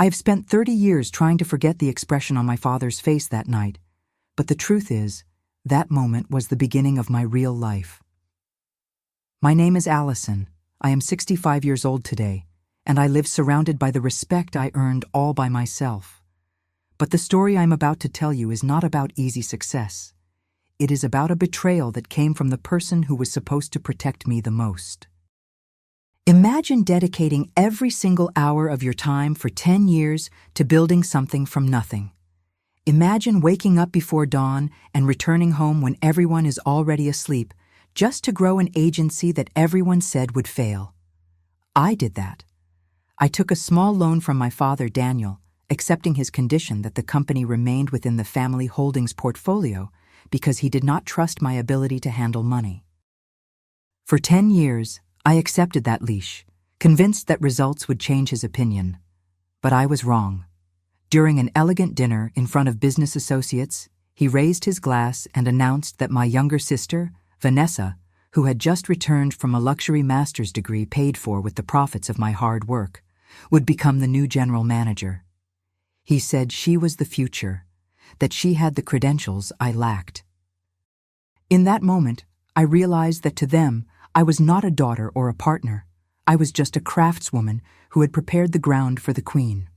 I have spent 30 years trying to forget the expression on my father's face that night, but the truth is, that moment was the beginning of my real life. My name is Allison. I am 65 years old today, and I live surrounded by the respect I earned all by myself. But the story I'm about to tell you is not about easy success. It is about a betrayal that came from the person who was supposed to protect me the most. Imagine dedicating every single hour of your time for 10 years to building something from nothing. Imagine waking up before dawn and returning home when everyone is already asleep, just to grow an agency that everyone said would fail. I did that. I took a small loan from my father, Daniel, accepting his condition that the company remained within the family holdings portfolio because he did not trust my ability to handle money. For 10 years, I accepted that leash, convinced that results would change his opinion. But I was wrong. During an elegant dinner in front of business associates, he raised his glass and announced that my younger sister, Vanessa, who had just returned from a luxury master's degree paid for with the profits of my hard work, would become the new general manager. He said she was the future, that she had the credentials I lacked. In that moment, I realized that to them, I was not a daughter or a partner. I was just a craftswoman who had prepared the ground for the queen.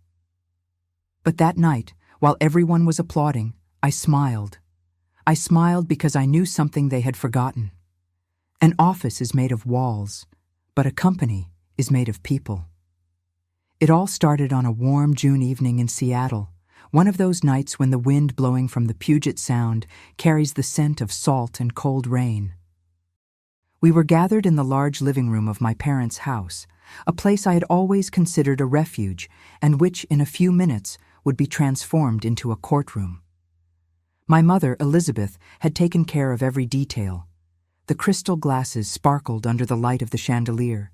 But that night, while everyone was applauding, I smiled. I smiled because I knew something they had forgotten. An office is made of walls, but a company is made of people. It all started on a warm June evening in Seattle, one of those nights when the wind blowing from the Puget Sound carries the scent of salt and cold rain. We were gathered in the large living room of my parents' house, a place I had always considered a refuge and which, in a few minutes, would be transformed into a courtroom. My mother, Elizabeth, had taken care of every detail. The crystal glasses sparkled under the light of the chandelier,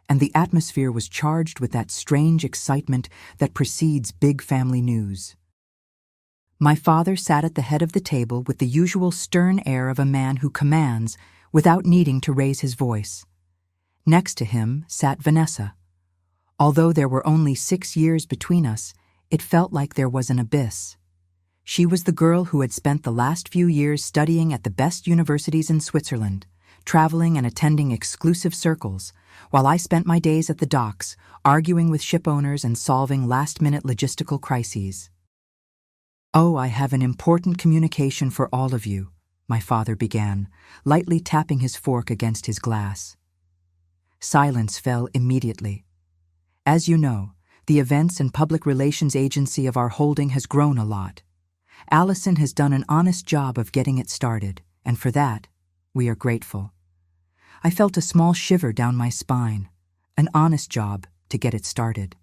and the atmosphere was charged with that strange excitement that precedes big family news. My father sat at the head of the table with the usual stern air of a man who commands without needing to raise his voice. Next to him sat Vanessa. Although there were only 6 years between us, it felt like there was an abyss. She was the girl who had spent the last few years studying at the best universities in Switzerland, traveling and attending exclusive circles, while I spent my days at the docks, arguing with ship owners and solving last-minute logistical crises. "Oh, I have an important communication for all of you," my father began, lightly tapping his fork against his glass. Silence fell immediately. As you know, the events and public relations agency of our holding has grown a lot. Allison has done an honest job of getting it started, and for that, we are grateful. I felt a small shiver down my spine. An honest job to get it started.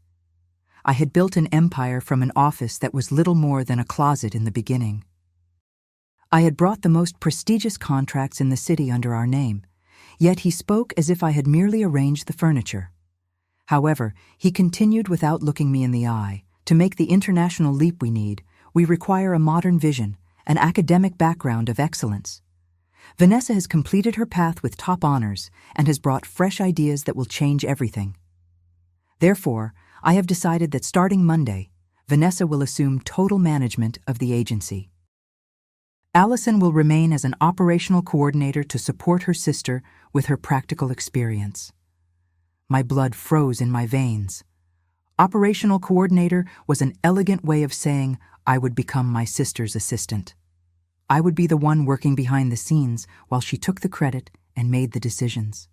I had built an empire from an office that was little more than a closet in the beginning. I had brought the most prestigious contracts in the city under our name, yet he spoke as if I had merely arranged the furniture. However, he continued without looking me in the eye. To make the international leap we need, we require a modern vision, an academic background of excellence. Vanessa has completed her path with top honors and has brought fresh ideas that will change everything. Therefore, I have decided that starting Monday, Vanessa will assume total management of the agency. Allison will remain as an operational coordinator to support her sister with her practical experience. My blood froze in my veins. Operational coordinator was an elegant way of saying I would become my sister's assistant. I would be the one working behind the scenes while she took the credit and made the decisions.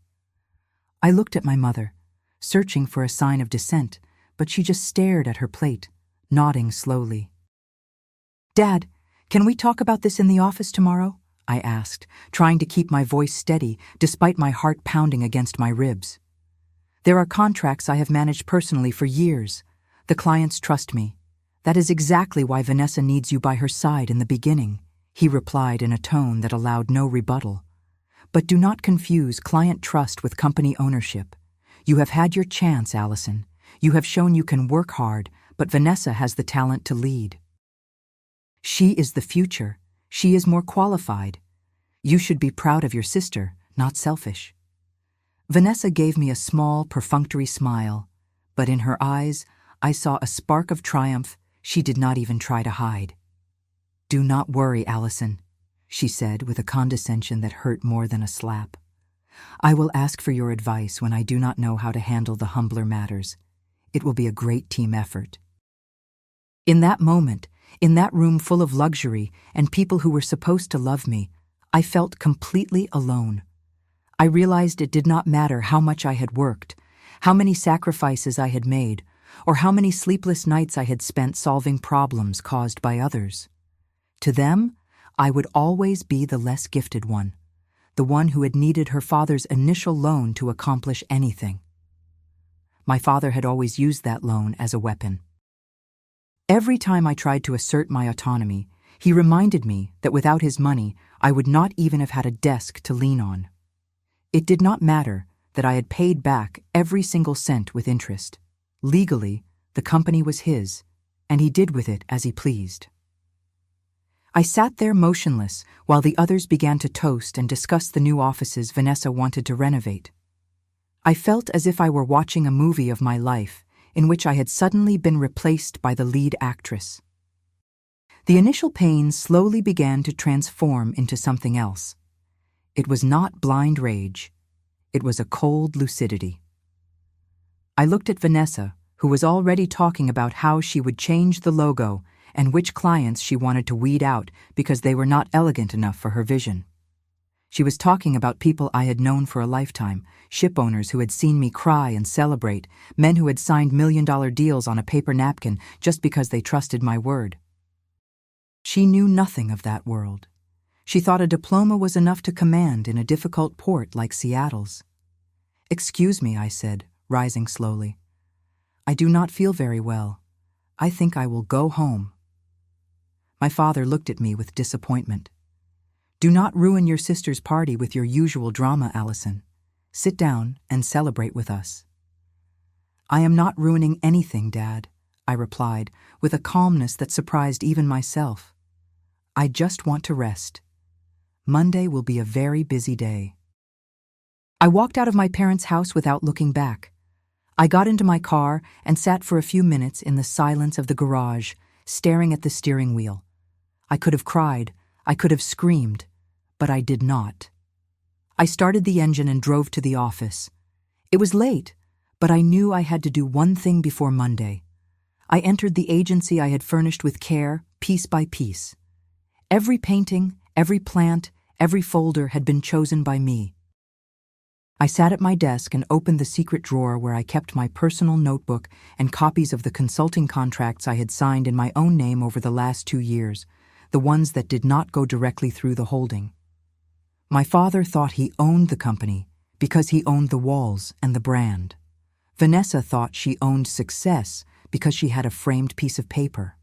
I looked at my mother, searching for a sign of dissent, but she just stared at her plate, nodding slowly. "Dad, can we talk about this in the office tomorrow?" I asked, trying to keep my voice steady despite my heart pounding against my ribs. "There are contracts I have managed personally for years. The clients trust me. That is exactly why Vanessa needs you by her side in the beginning," he replied in a tone that allowed no rebuttal. "But do not confuse client trust with company ownership. You have had your chance, Allison. You have shown you can work hard, but Vanessa has the talent to lead. She is the future. She is more qualified. You should be proud of your sister, not selfish." Vanessa gave me a small, perfunctory smile, but in her eyes, I saw a spark of triumph she did not even try to hide. "Do not worry, Allison," she said with a condescension that hurt more than a slap. "I will ask for your advice when I do not know how to handle the humbler matters. It will be a great team effort." In that moment, in that room full of luxury and people who were supposed to love me, I felt completely alone. I realized it did not matter how much I had worked, how many sacrifices I had made, or how many sleepless nights I had spent solving problems caused by others. To them, I would always be the less gifted one, the one who had needed her father's initial loan to accomplish anything. My father had always used that loan as a weapon. Every time I tried to assert my autonomy, he reminded me that without his money, I would not even have had a desk to lean on. It did not matter that I had paid back every single cent with interest. Legally, the company was his, and he did with it as he pleased. I sat there motionless while the others began to toast and discuss the new offices Vanessa wanted to renovate. I felt as if I were watching a movie of my life in which I had suddenly been replaced by the lead actress. The initial pain slowly began to transform into something else. It was not blind rage. It was a cold lucidity. I looked at Vanessa, who was already talking about how she would change the logo and which clients she wanted to weed out because they were not elegant enough for her vision. She was talking about people I had known for a lifetime, ship owners who had seen me cry and celebrate, men who had signed million-dollar deals on a paper napkin just because they trusted my word. She knew nothing of that world. She thought a diploma was enough to command in a difficult port like Seattle's. "Excuse me," I said, rising slowly. "I do not feel very well. I think I will go home." My father looked at me with disappointment. "Do not ruin your sister's party with your usual drama, Allison. Sit down and celebrate with us." "I am not ruining anything, Dad," I replied with a calmness that surprised even myself. "I just want to rest. Monday will be a very busy day." I walked out of my parents' house without looking back. I got into my car and sat for a few minutes in the silence of the garage, staring at the steering wheel. I could have cried, I could have screamed, but I did not. I started the engine and drove to the office. It was late, but I knew I had to do one thing before Monday. I entered the agency I had furnished with care, piece by piece. Every painting, every plant, every folder had been chosen by me. I sat at my desk and opened the secret drawer where I kept my personal notebook and copies of the consulting contracts I had signed in my own name over the last 2 years, the ones that did not go directly through the holding. My father thought he owned the company because he owned the walls and the brand. Vanessa thought she owned success because she had a framed piece of paper.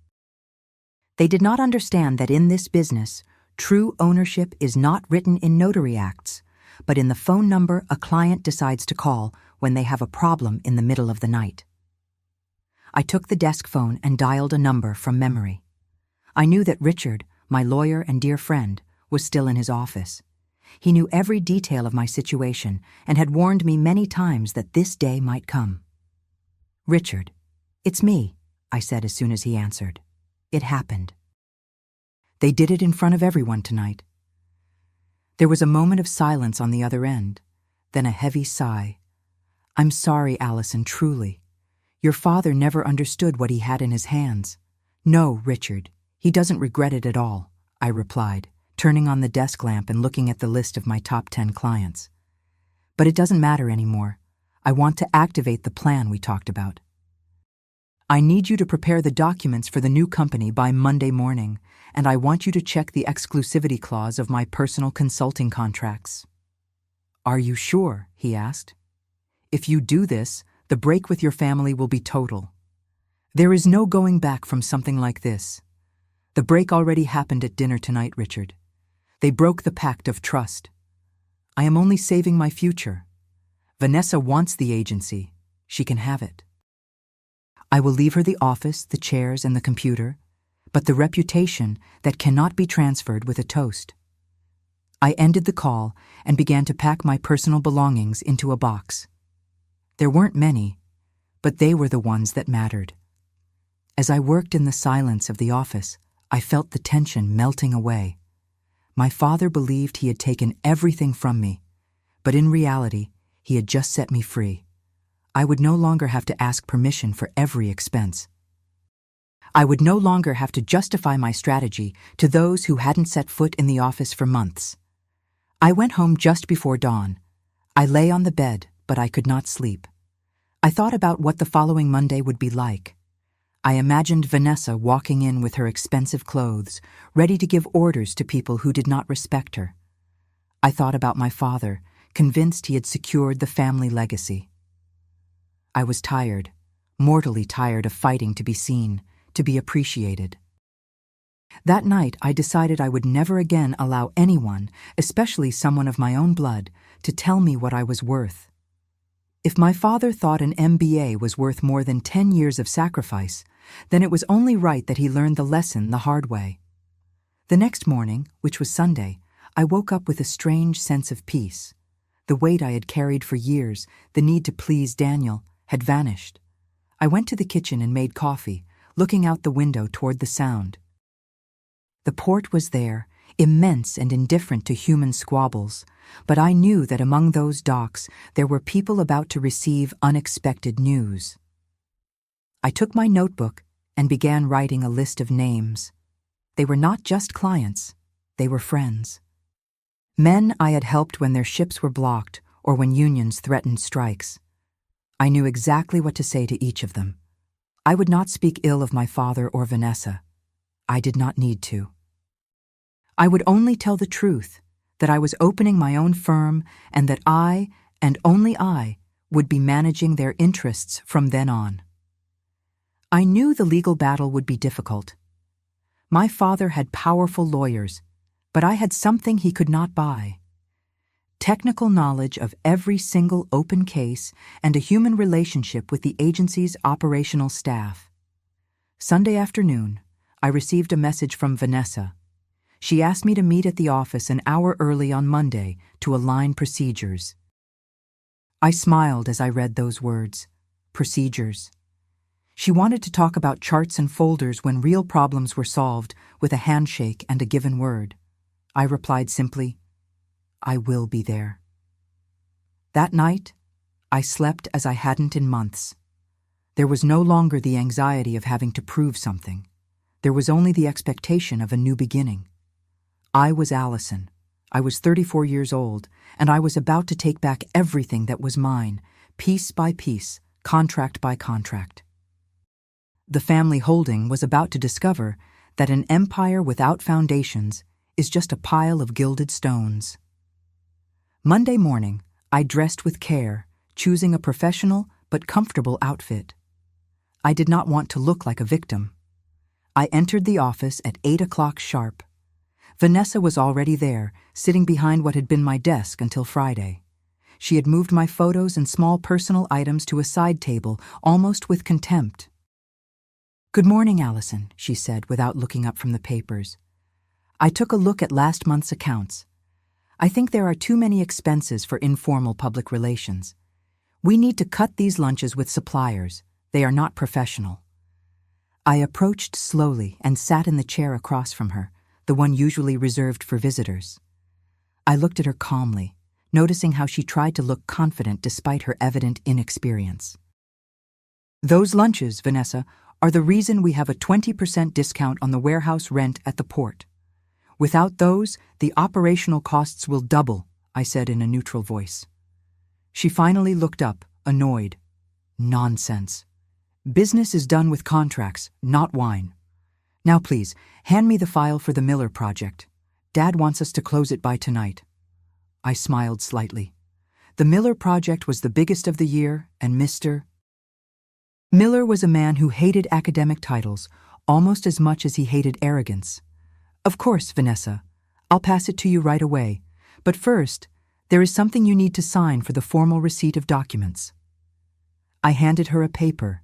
They did not understand that in this business, true ownership is not written in notary acts, but in the phone number a client decides to call when they have a problem in the middle of the night. I took the desk phone and dialed a number from memory. I knew that Richard, my lawyer and dear friend, was still in his office. He knew every detail of my situation and had warned me many times that this day might come. "Richard, it's me," I said as soon as he answered. "It happened. They did it in front of everyone tonight." There was a moment of silence on the other end, then a heavy sigh. "I'm sorry, Allison, truly. Your father never understood what he had in his hands." "No, Richard, he doesn't regret it at all," I replied, turning on the desk lamp and looking at the list of my top 10 clients. "But it doesn't matter anymore. I want to activate the plan we talked about. I need you to prepare the documents for the new company by Monday morning, and I want you to check the exclusivity clause of my personal consulting contracts." "Are you sure?" he asked. "If you do this, the break with your family will be total. There is no going back from something like this. The break already happened at dinner tonight, Richard. They broke the pact of trust. I am only saving my future. Vanessa wants the agency. She can have it. I will leave her the office, the chairs, and the computer, but the reputation that cannot be transferred with a toast." I ended the call and began to pack my personal belongings into a box. There weren't many, but they were the ones that mattered. As I worked in the silence of the office, I felt the tension melting away. My father believed he had taken everything from me, but in reality, he had just set me free. I would no longer have to ask permission for every expense. I would no longer have to justify my strategy to those who hadn't set foot in the office for months. I went home just before dawn. I lay on the bed, but I could not sleep. I thought about what the following Monday would be like. I imagined Vanessa walking in with her expensive clothes, ready to give orders to people who did not respect her. I thought about my father, convinced he had secured the family legacy. I was tired, mortally tired of fighting to be seen, to be appreciated. That night, I decided I would never again allow anyone, especially someone of my own blood, to tell me what I was worth. If my father thought an MBA was worth more than 10 years of sacrifice, then it was only right that he learned the lesson the hard way. The next morning, which was Sunday, I woke up with a strange sense of peace. The weight I had carried for years, the need to please Daniel, had vanished. I went to the kitchen and made coffee, looking out the window toward the Sound. The port was there, immense and indifferent to human squabbles, but I knew that among those docks there were people about to receive unexpected news. I took my notebook and began writing a list of names. They were not just clients, they were friends. Men I had helped when their ships were blocked or when unions threatened strikes. I knew exactly what to say to each of them. I would not speak ill of my father or Vanessa. I did not need to. I would only tell the truth, that I was opening my own firm and that I, and only I, would be managing their interests from then on. I knew the legal battle would be difficult. My father had powerful lawyers, but I had something he could not buy: technical knowledge of every single open case and a human relationship with the agency's operational staff. Sunday afternoon, I received a message from Vanessa. She asked me to meet at the office an hour early on Monday to align procedures. I smiled as I read those words, procedures. She wanted to talk about charts and folders when real problems were solved with a handshake and a given word. I replied simply, I will be there. That night, I slept as I hadn't in months. There was no longer the anxiety of having to prove something. There was only the expectation of a new beginning. I was Allison. I was 34 years old, and I was about to take back everything that was mine, piece by piece, contract by contract. The family holding was about to discover that an empire without foundations is just a pile of gilded stones. Monday morning, I dressed with care, choosing a professional but comfortable outfit. I did not want to look like a victim. I entered the office at 8 o'clock sharp. Vanessa was already there, sitting behind what had been my desk until Friday. She had moved my photos and small personal items to a side table, almost with contempt. Good morning, Allison, she said without looking up from the papers. I took a look at last month's accounts. I think there are too many expenses for informal public relations. We need to cut these lunches with suppliers. They are not professional. I approached slowly and sat in the chair across from her, the one usually reserved for visitors. I looked at her calmly, noticing how she tried to look confident despite her evident inexperience. Those lunches, Vanessa, are the reason we have a 20% discount on the warehouse rent at the port. Without those, the operational costs will double, I said in a neutral voice. She finally looked up, annoyed. Nonsense. Business is done with contracts, not wine. Now please, hand me the file for the Miller project. Dad wants us to close it by tonight. I smiled slightly. The Miller project was the biggest of the year, and Mr. Miller was a man who hated academic titles almost as much as he hated arrogance. Of course, Vanessa. I'll pass it to you right away. But first, there is something you need to sign for the formal receipt of documents. I handed her a paper.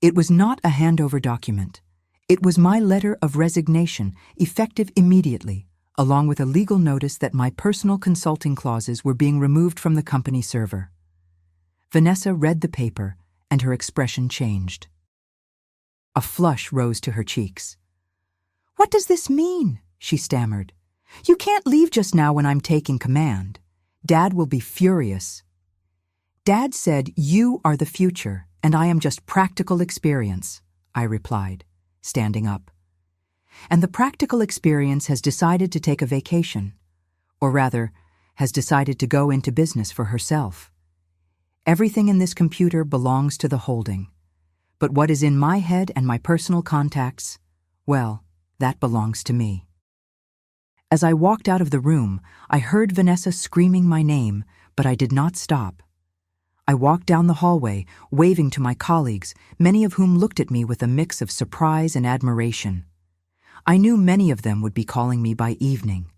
It was not a handover document. It was my letter of resignation, effective immediately, along with a legal notice that my personal consulting clauses were being removed from the company server. Vanessa read the paper, and her expression changed. A flush rose to her cheeks. "What does this mean?" she stammered. "You can't leave just now when I'm taking command. Dad will be furious." "Dad said you are the future, and I am just practical experience," I replied, standing up. "And the practical experience has decided to take a vacation, or rather, has decided to go into business for herself. Everything in this computer belongs to the holding, but what is in my head and my personal contacts, well, that belongs to me." As I walked out of the room, I heard Vanessa screaming my name, but I did not stop. I walked down the hallway, waving to my colleagues, many of whom looked at me with a mix of surprise and admiration. I knew many of them would be calling me by evening.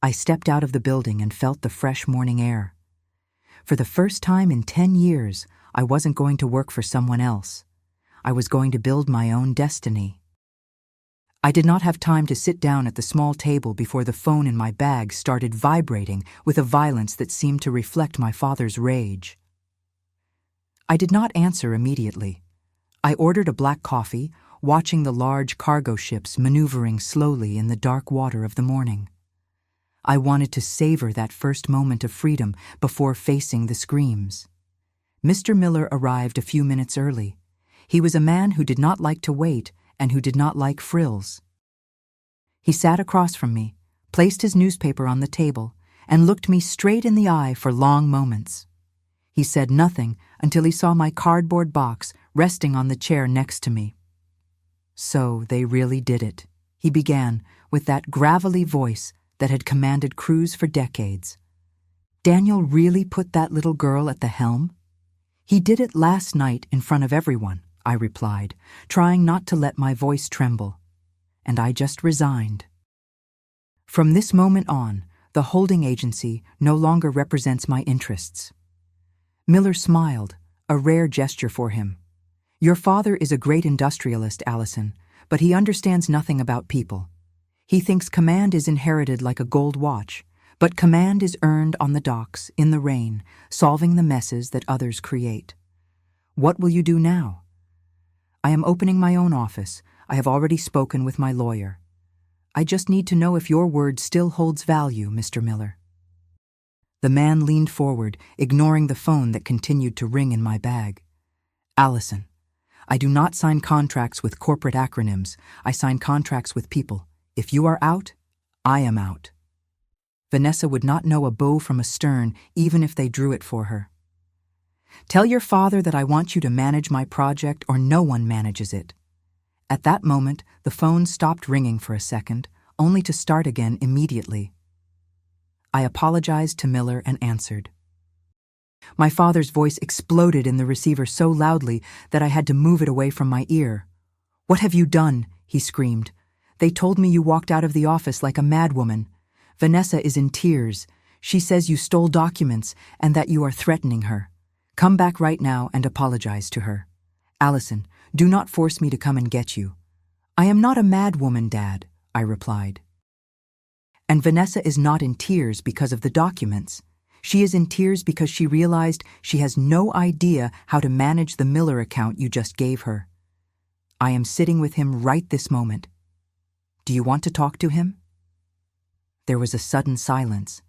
I stepped out of the building and felt the fresh morning air. For the first time in 10 years, I wasn't going to work for someone else. I was going to build my own destiny. I did not have time to sit down at the small table before the phone in my bag started vibrating with a violence that seemed to reflect my father's rage. I did not answer immediately. I ordered a black coffee, watching the large cargo ships maneuvering slowly in the dark water of the morning. I wanted to savor that first moment of freedom before facing the screams. Mr. Miller arrived a few minutes early. He was a man who did not like to wait and who did not like frills. He sat across from me, placed his newspaper on the table, and looked me straight in the eye for long moments. He said nothing until he saw my cardboard box resting on the chair next to me. "So they really did it," he began with that gravelly voice that had commanded crews for decades. "Daniel really put that little girl at the helm?" "He did it last night in front of everyone," I replied, trying not to let my voice tremble. "And I just resigned." From this moment on, the holding agency no longer represents my interests. Miller smiled, a rare gesture for him. "Your father is a great industrialist, Allison, but he understands nothing about people. He thinks command is inherited like a gold watch, but command is earned on the docks, in the rain, solving the messes that others create. What will you do now?" "I am opening my own office. I have already spoken with my lawyer. I just need to know if your word still holds value, Mr. Miller." The man leaned forward, ignoring the phone that continued to ring in my bag. "Allison, I do not sign contracts with corporate acronyms. I sign contracts with people. If you are out, I am out." Vanessa would not know a bow from a stern, even if they drew it for her. "Tell your father that I want you to manage my project or no one manages it." At that moment, the phone stopped ringing for a second, only to start again immediately. I apologized to Miller and answered. My father's voice exploded in the receiver so loudly that I had to move it away from my ear. "What have you done?" he screamed. "They told me you walked out of the office like a madwoman. Vanessa is in tears. She says you stole documents and that you are threatening her. Come back right now and apologize to her. Allison, do not force me to come and get you." "I am not a madwoman, Dad," I replied. "And Vanessa is not in tears because of the documents. She is in tears because she realized she has no idea how to manage the Miller account you just gave her. I am sitting with him right this moment. Do you want to talk to him?" There was a sudden silence.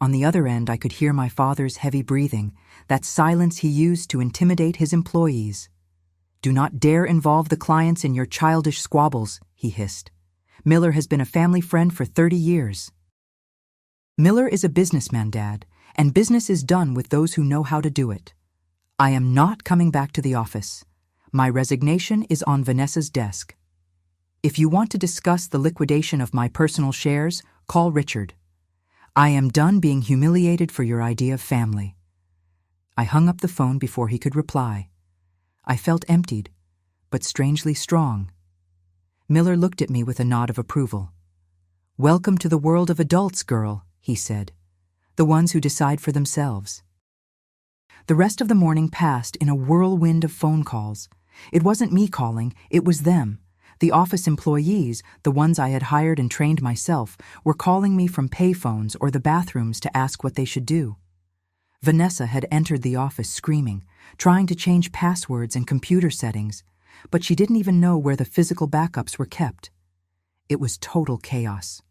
On the other end, I could hear my father's heavy breathing, that silence he used to intimidate his employees. "Do not dare involve the clients in your childish squabbles," he hissed. "Miller has been a family friend for 30 years. Miller is a businessman, Dad, and business is done with those who know how to do it. I am not coming back to the office. My resignation is on Vanessa's desk. If you want to discuss the liquidation of my personal shares, call Richard. I am done being humiliated for your idea of family." I hung up the phone before he could reply. I felt emptied, but strangely strong. Miller looked at me with a nod of approval. "Welcome to the world of adults, girl," he said. "The ones who decide for themselves." The rest of the morning passed in a whirlwind of phone calls. It wasn't me calling, it was them. The office employees, the ones I had hired and trained myself, were calling me from payphones or the bathrooms to ask what they should do. Vanessa had entered the office screaming, trying to change passwords and computer settings, but she didn't even know where the physical backups were kept. It was total chaos.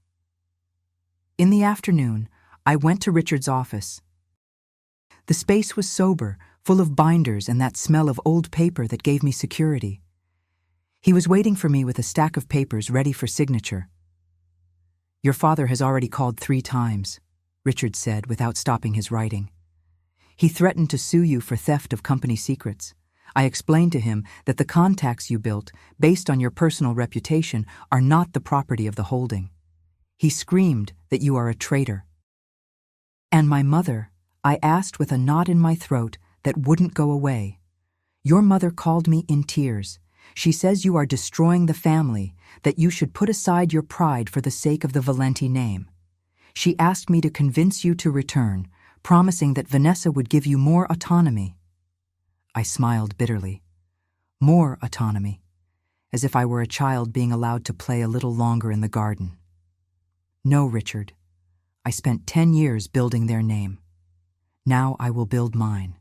In the afternoon, I went to Richard's office. The space was sober, full of binders and that smell of old paper that gave me security. He was waiting for me with a stack of papers ready for signature. "Your father has already called 3 times, Richard said without stopping his writing. "He threatened to sue you for theft of company secrets. I explained to him that the contacts you built, based on your personal reputation, are not the property of the holding. He screamed that you are a traitor." "And my mother?" I asked with a knot in my throat that wouldn't go away. "Your mother called me in tears. She says you are destroying the family, that you should put aside your pride for the sake of the Valenti name. She asked me to convince you to return, promising that Vanessa would give you more autonomy." I smiled bitterly. More autonomy, as if I were a child being allowed to play a little longer in the garden. "No, Richard. I spent 10 years building their name. Now I will build mine."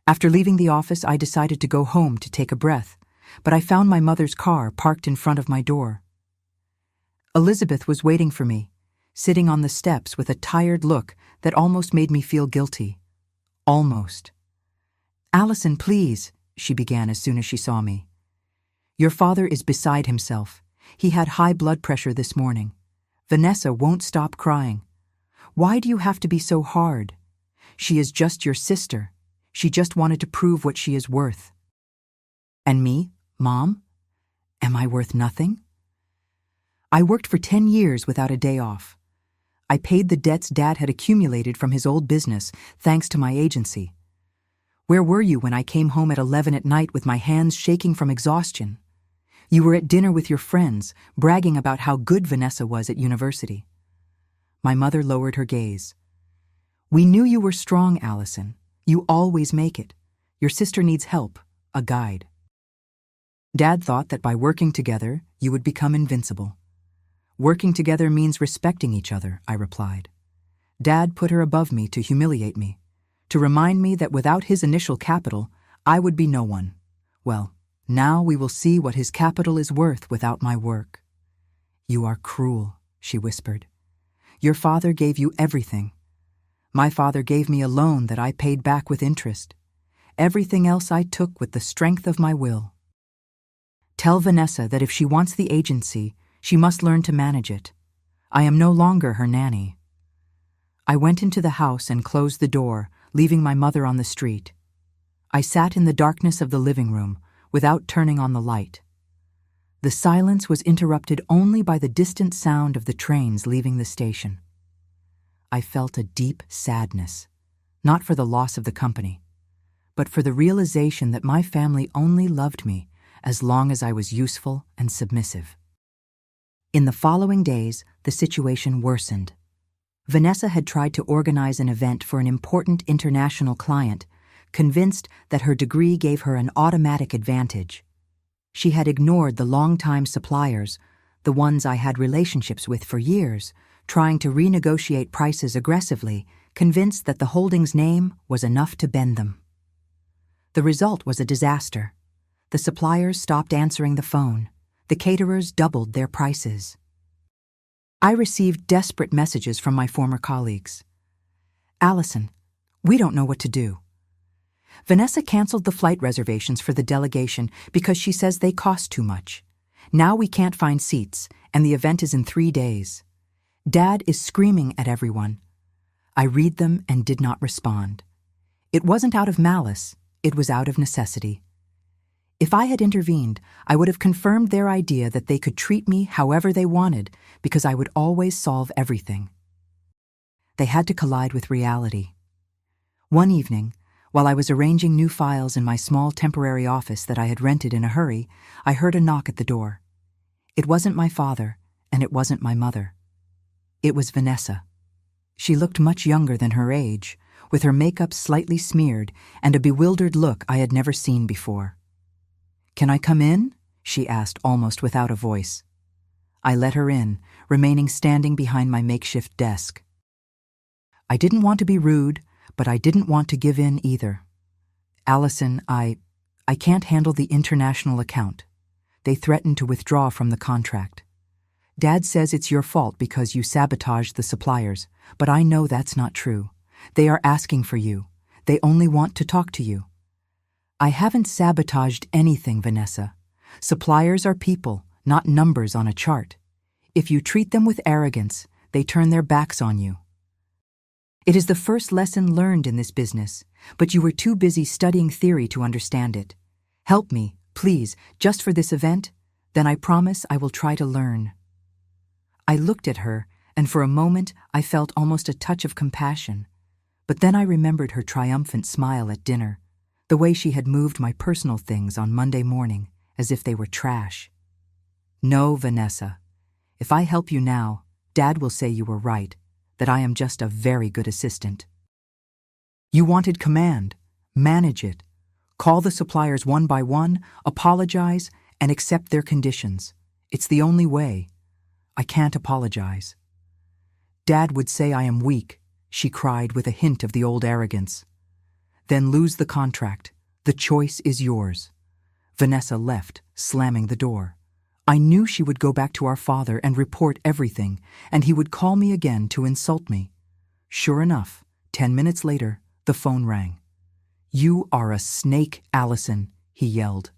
After leaving the office, I decided to go home to take a breath, but I found my mother's car parked in front of my door. Elizabeth was waiting for me, sitting on the steps with a tired look that almost made me feel guilty. Almost. "Allison, please," she began as soon as she saw me. "Your father is beside himself. He had high blood pressure this morning. Vanessa won't stop crying. Why do you have to be so hard? She is just your sister. She just wanted to prove what she is worth." "And me, Mom? Am I worth nothing?" "I worked for 10 years without a day off. I paid the debts Dad had accumulated from his old business thanks to my agency. Where were you when I came home at 11 at night with my hands shaking from exhaustion? You were at dinner with your friends, bragging about how good Vanessa was at university." My mother lowered her gaze. "We knew you were strong, Allison. You always make it. Your sister needs help, a guide. Dad thought that by working together, you would become invincible." "Working together means respecting each other," I replied. "Dad put her above me to humiliate me, to remind me that without his initial capital, I would be no one. Well, now we will see what his capital is worth without my work." "You are cruel," she whispered. "Your father gave you everything. My father gave me a loan that I paid back with interest. Everything else I took with the strength of my will. Tell Vanessa that if she wants the agency, she must learn to manage it. I am no longer her nanny." I went into the house and closed the door, leaving my mother on the street. I sat in the darkness of the living room, without turning on the light. The silence was interrupted only by the distant sound of the trains leaving the station. I felt a deep sadness, not for the loss of the company, but for the realization that my family only loved me as long as I was useful and submissive. In the following days, the situation worsened. Vanessa had tried to organize an event for an important international client, convinced that her degree gave her an automatic advantage. She had ignored the long-time suppliers, the ones I had relationships with for years, trying to renegotiate prices aggressively, convinced that the holding's name was enough to bend them. The result was a disaster. The suppliers stopped answering the phone. The caterers doubled their prices. I received desperate messages from my former colleagues. "Allison, we don't know what to do. Vanessa canceled the flight reservations for the delegation because she says they cost too much. Now we can't find seats, and the event is in 3 days. Dad is screaming at everyone." I read them and did not respond. It wasn't out of malice, it was out of necessity. If I had intervened, I would have confirmed their idea that they could treat me however they wanted because I would always solve everything. They had to collide with reality. One evening, while I was arranging new files in my small temporary office that I had rented in a hurry, I heard a knock at the door. It wasn't my father, and it wasn't my mother. It was Vanessa. She looked much younger than her age, with her makeup slightly smeared and a bewildered look I had never seen before. "Can I come in?" she asked almost without a voice. I let her in, remaining standing behind my makeshift desk. I didn't want to be rude, but I didn't want to give in either. "Allison, I can't handle the international account. They threatened to withdraw from the contract. Dad says it's your fault because you sabotaged the suppliers, but I know that's not true. They are asking for you. They only want to talk to you. I haven't sabotaged anything, Vanessa. Suppliers are people, not numbers on a chart. If you treat them with arrogance, they turn their backs on you. It is the first lesson learned in this business, but you were too busy studying theory to understand it. Help me, please, just for this event, then I promise I will try to learn. I looked at her, and for a moment I felt almost a touch of compassion. But then I remembered her triumphant smile at dinner, the way she had moved my personal things on Monday morning as if they were trash. No, Vanessa. If I help you now, Dad will say you were right, that I am just a very good assistant. You wanted command. Manage it. Call the suppliers one by one, apologize, and accept their conditions. It's the only way. I can't apologize. Dad would say I am weak, she cried with a hint of the old arrogance. Then lose the contract. The choice is yours. Vanessa left, slamming the door. I knew she would go back to our father and report everything, and he would call me again to insult me. Sure enough, 10 minutes later, the phone rang. "You are a snake, Allison," he yelled.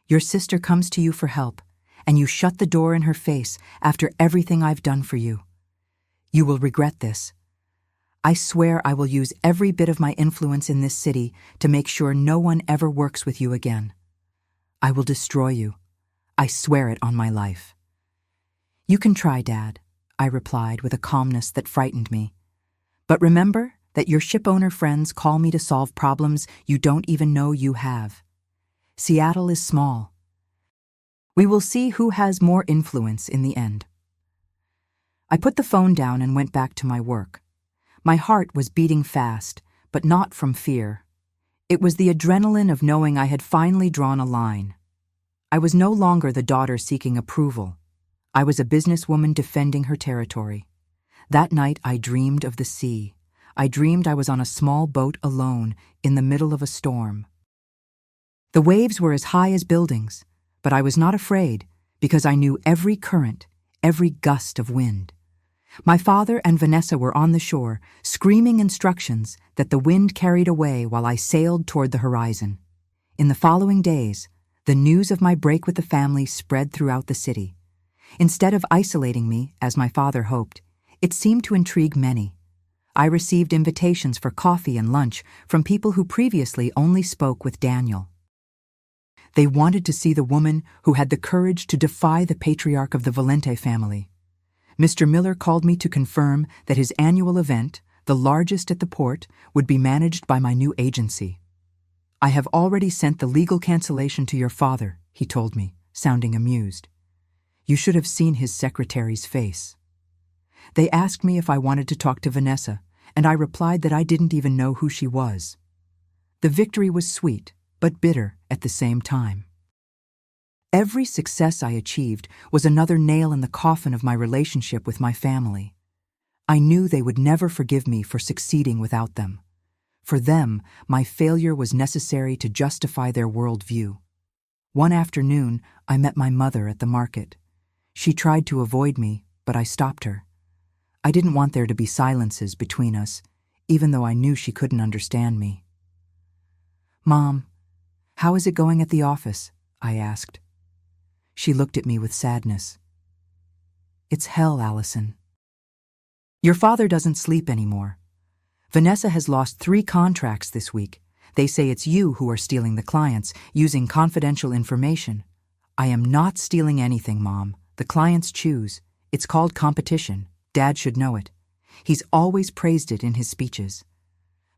"Your sister comes to you for help, and you shut the door in her face after everything I've done for you. You will regret this. I swear I will use every bit of my influence in this city to make sure no one ever works with you again. I will destroy you. I swear it on my life." "You can try, Dad," I replied with a calmness that frightened me. "But remember that your shipowner friends call me to solve problems you don't even know you have. Seattle is small. We will see who has more influence in the end." I put the phone down and went back to my work. My heart was beating fast, but not from fear. It was the adrenaline of knowing I had finally drawn a line. I was no longer the daughter seeking approval. I was a businesswoman defending her territory. That night I dreamed of the sea. I dreamed I was on a small boat alone in the middle of a storm. The waves were as high as buildings, but I was not afraid because I knew every current, every gust of wind. My father and Vanessa were on the shore, screaming instructions that the wind carried away while I sailed toward the horizon. In the following days, the news of my break with the family spread throughout the city. Instead of isolating me, as my father hoped, it seemed to intrigue many. I received invitations for coffee and lunch from people who previously only spoke with Daniel. They wanted to see the woman who had the courage to defy the patriarch of the Valente family. Mr. Miller called me to confirm that his annual event, the largest at the port, would be managed by my new agency. "I have already sent the legal cancellation to your father," he told me, sounding amused. You should have seen his secretary's face. They asked me if I wanted to talk to Vanessa, and I replied that I didn't even know who she was. The victory was sweet, but bitter at the same time. Every success I achieved was another nail in the coffin of my relationship with my family. I knew they would never forgive me for succeeding without them. For them, my failure was necessary to justify their worldview. One afternoon, I met my mother at the market. She tried to avoid me, but I stopped her. I didn't want there to be silences between us, even though I knew she couldn't understand me. "Mom, how is it going at the office?" I asked. She looked at me with sadness. "It's hell, Allison. Your father doesn't sleep anymore. Vanessa has lost 3 contracts this week. They say it's you who are stealing the clients, using confidential information. I am not stealing anything, Mom. The clients choose. It's called competition. Dad should know it. He's always praised it in his speeches.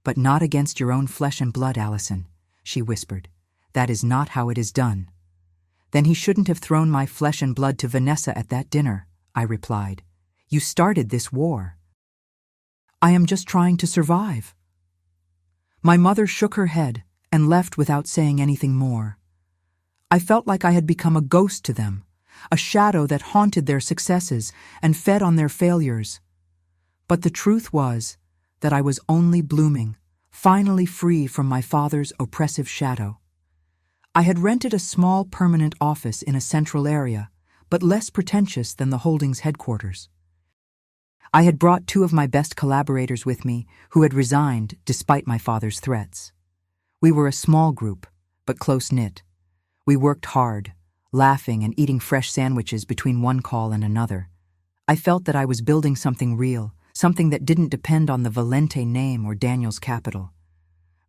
But not against your own flesh and blood, Allison," she whispered. "That is not how it is done." "Then he shouldn't have thrown my flesh and blood to Vanessa at that dinner," I replied. "You started this war." "I am just trying to survive." My mother shook her head and left without saying anything more. I felt like I had become a ghost to them, a shadow that haunted their successes and fed on their failures. But the truth was that I was only blooming, finally free from my father's oppressive shadow. I had rented a small permanent office in a central area, but less pretentious than the holding's headquarters. I had brought 2 of my best collaborators with me who had resigned despite my father's threats. We were a small group, but close-knit. We worked hard, laughing and eating fresh sandwiches between one call and another. I felt that I was building something real, something that didn't depend on the Valente name or Daniel's capital.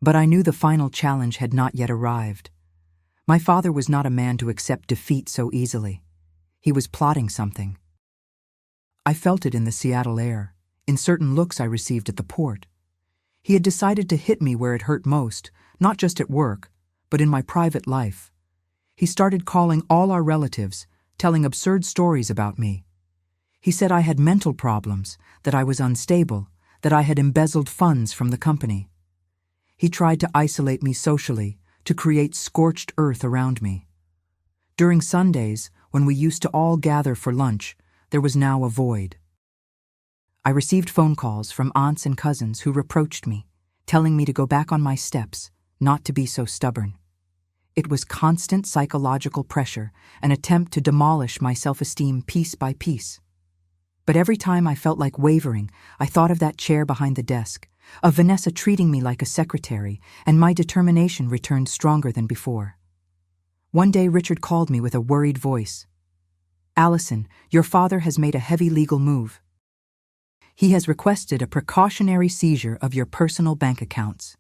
But I knew the final challenge had not yet arrived. My father was not a man to accept defeat so easily. He was plotting something. I felt it in the Seattle air, in certain looks I received at the port. He had decided to hit me where it hurt most, not just at work, but in my private life. He started calling all our relatives, telling absurd stories about me. He said I had mental problems, that I was unstable, that I had embezzled funds from the company. He tried to isolate me socially, to create scorched earth around me. During Sundays, when we used to all gather for lunch, there was now a void. I received phone calls from aunts and cousins who reproached me, telling me to go back on my steps, not to be so stubborn. It was constant psychological pressure, an attempt to demolish my self-esteem piece by piece. But every time I felt like wavering, I thought of that chair behind the desk, of Vanessa treating me like a secretary, and my determination returned stronger than before. One day Richard called me with a worried voice. "Allison, your father has made a heavy legal move. He has requested a precautionary seizure of your personal bank accounts,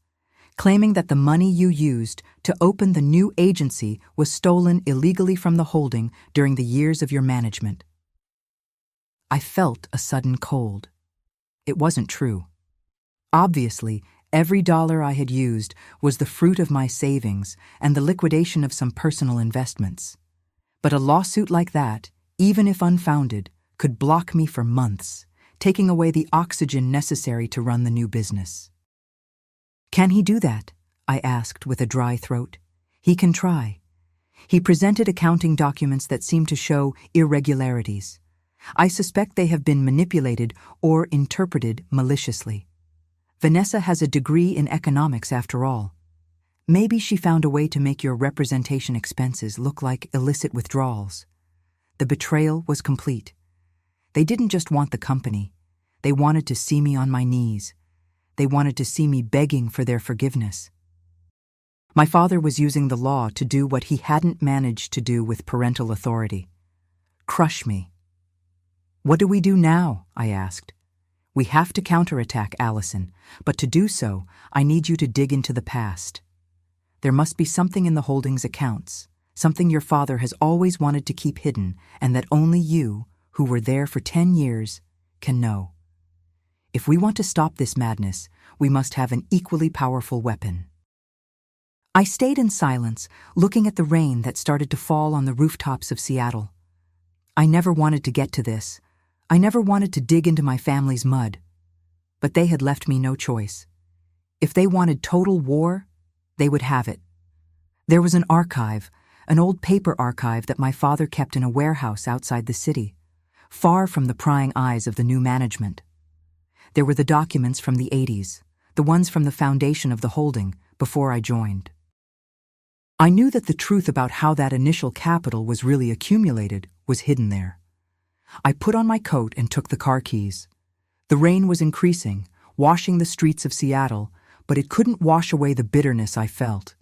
claiming that the money you used to open the new agency was stolen illegally from the holding during the years of your management." I felt a sudden cold. It wasn't true. Obviously, every dollar I had used was the fruit of my savings and the liquidation of some personal investments. But a lawsuit like that, even if unfounded, could block me for months, taking away the oxygen necessary to run the new business. "Can he do that?" I asked with a dry throat. "He can try." He presented accounting documents that seemed to show irregularities. I suspect they have been manipulated or interpreted maliciously. Vanessa has a degree in economics after all. Maybe she found a way to make your representation expenses look like illicit withdrawals. The betrayal was complete. They didn't just want the company. They wanted to see me on my knees. They wanted to see me begging for their forgiveness. My father was using the law to do what he hadn't managed to do with parental authority: crush me. "What do we do now?" I asked. "We have to counterattack, Allison, but to do so, I need you to dig into the past. There must be something in the holding's accounts, something your father has always wanted to keep hidden and that only you, who were there for 10 years, can know. If we want to stop this madness, we must have an equally powerful weapon." I stayed in silence, looking at the rain that started to fall on the rooftops of Seattle. I never wanted to get to this. I never wanted to dig into my family's mud. But they had left me no choice. If they wanted total war, they would have it. There was an archive, an old paper archive that my father kept in a warehouse outside the city, far from the prying eyes of the new management. There were the documents from the 80s, the ones from the foundation of the holding, before I joined. I knew that the truth about how that initial capital was really accumulated was hidden there. I put on my coat and took the car keys. The rain was increasing, washing the streets of Seattle, but it couldn't wash away the bitterness I felt.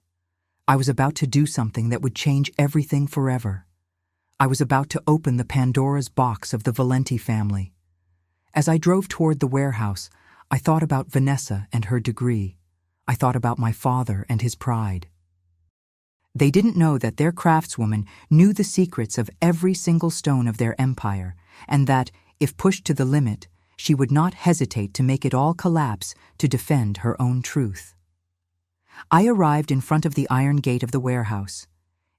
I was about to do something that would change everything forever. I was about to open the Pandora's box of the Valente family. As I drove toward the warehouse, I thought about Vanessa and her degree. I thought about my father and his pride. They didn't know that their craftswoman knew the secrets of every single stone of their empire, and that, if pushed to the limit, she would not hesitate to make it all collapse to defend her own truth. I arrived in front of the iron gate of the warehouse.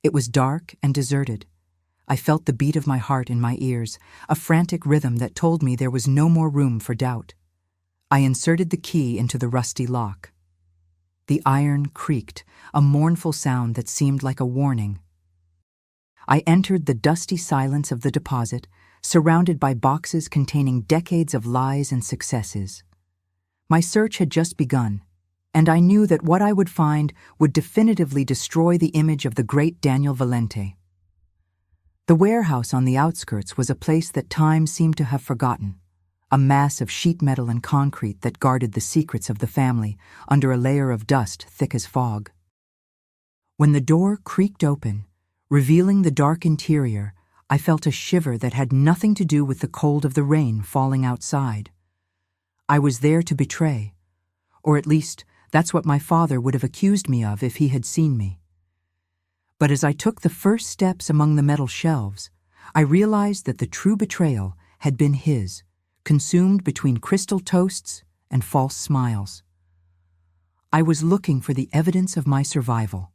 It was dark and deserted. I felt the beat of my heart in my ears, a frantic rhythm that told me there was no more room for doubt. I inserted the key into the rusty lock. The iron creaked, a mournful sound that seemed like a warning. I entered the dusty silence of the deposit, surrounded by boxes containing decades of lies and successes. My search had just begun, and I knew that what I would find would definitively destroy the image of the great Daniel Valente. The warehouse on the outskirts was a place that time seemed to have forgotten, a mass of sheet metal and concrete that guarded the secrets of the family under a layer of dust thick as fog. When the door creaked open, revealing the dark interior, I felt a shiver that had nothing to do with the cold of the rain falling outside. I was there to betray, or at least that's what my father would have accused me of if he had seen me. But as I took the first steps among the metal shelves, I realized that the true betrayal had been his, consumed between crystal toasts and false smiles. I was looking for the evidence of my survival.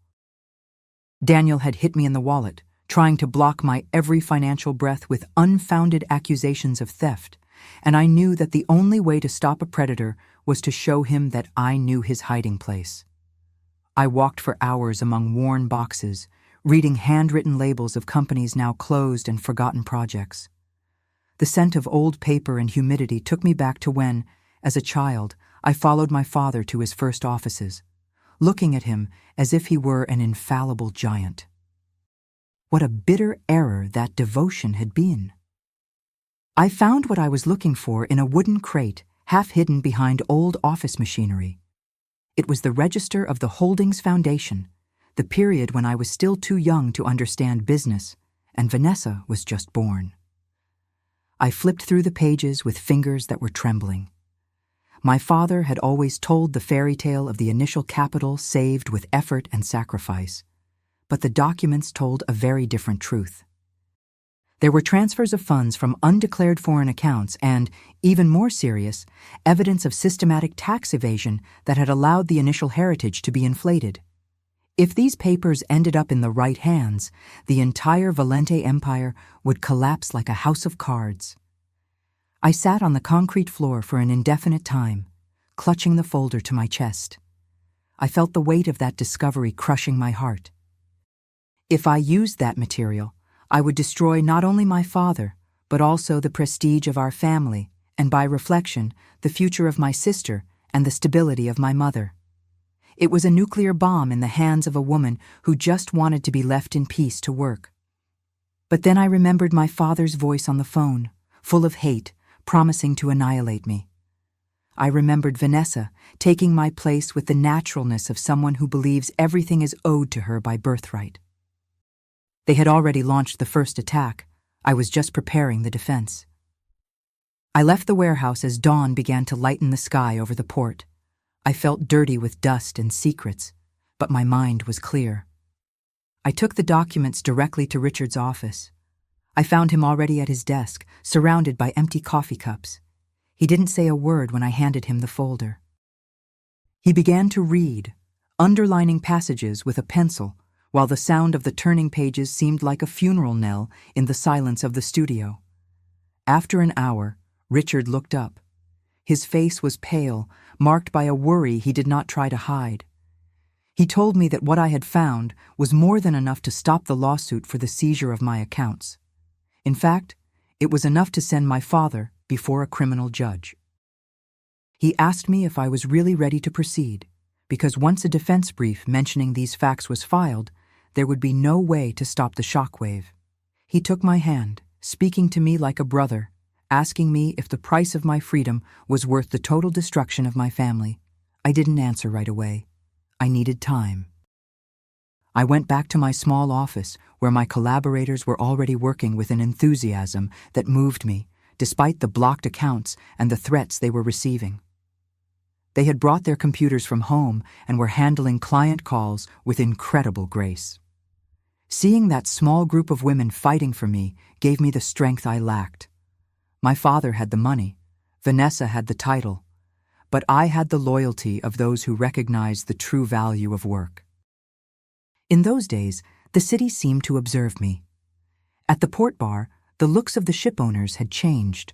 Daniel had hit me in the wallet, trying to block my every financial breath with unfounded accusations of theft, and I knew that the only way to stop a predator was to show him that I knew his hiding place. I walked for hours among worn boxes, reading handwritten labels of companies now closed and forgotten projects. The scent of old paper and humidity took me back to when, as a child, I followed my father to his first offices, looking at him as if he were an infallible giant. What a bitter error that devotion had been. I found what I was looking for in a wooden crate half hidden behind old office machinery. It was the register of the Holdings Foundation, the period when I was still too young to understand business, and Vanessa was just born. I flipped through the pages with fingers that were trembling. My father had always told the fairy tale of the initial capital saved with effort and sacrifice, but the documents told a very different truth. There were transfers of funds from undeclared foreign accounts and, even more serious, evidence of systematic tax evasion that had allowed the initial heritage to be inflated. If these papers ended up in the right hands, the entire Valente empire would collapse like a house of cards. I sat on the concrete floor for an indefinite time, clutching the folder to my chest. I felt the weight of that discovery crushing my heart. If I used that material, I would destroy not only my father, but also the prestige of our family, and by reflection, the future of my sister and the stability of my mother. It was a nuclear bomb in the hands of a woman who just wanted to be left in peace to work. But then I remembered my father's voice on the phone, full of hate, promising to annihilate me. I remembered Vanessa taking my place with the naturalness of someone who believes everything is owed to her by birthright. They had already launched the first attack. I was just preparing the defense. I left the warehouse as dawn began to lighten the sky over the port. I felt dirty with dust and secrets, but my mind was clear. I took the documents directly to Richard's office. I found him already at his desk, surrounded by empty coffee cups. He didn't say a word when I handed him the folder. He began to read, underlining passages with a pencil, while the sound of the turning pages seemed like a funeral knell in the silence of the studio. After an hour, Richard looked up. His face was pale, marked by a worry he did not try to hide. He told me that what I had found was more than enough to stop the lawsuit for the seizure of my accounts. In fact, it was enough to send my father before a criminal judge. He asked me if I was really ready to proceed, because once a defense brief mentioning these facts was filed, there would be no way to stop the shockwave. He took my hand, speaking to me like a brother, asking me if the price of my freedom was worth the total destruction of my family. I didn't answer right away. I needed time. I went back to my small office, where my collaborators were already working with an enthusiasm that moved me, despite the blocked accounts and the threats they were receiving. They had brought their computers from home and were handling client calls with incredible grace. Seeing that small group of women fighting for me gave me the strength I lacked. My father had the money, Vanessa had the title, but I had the loyalty of those who recognized the true value of work. In those days, the city seemed to observe me. At the port bar, the looks of the ship owners had changed.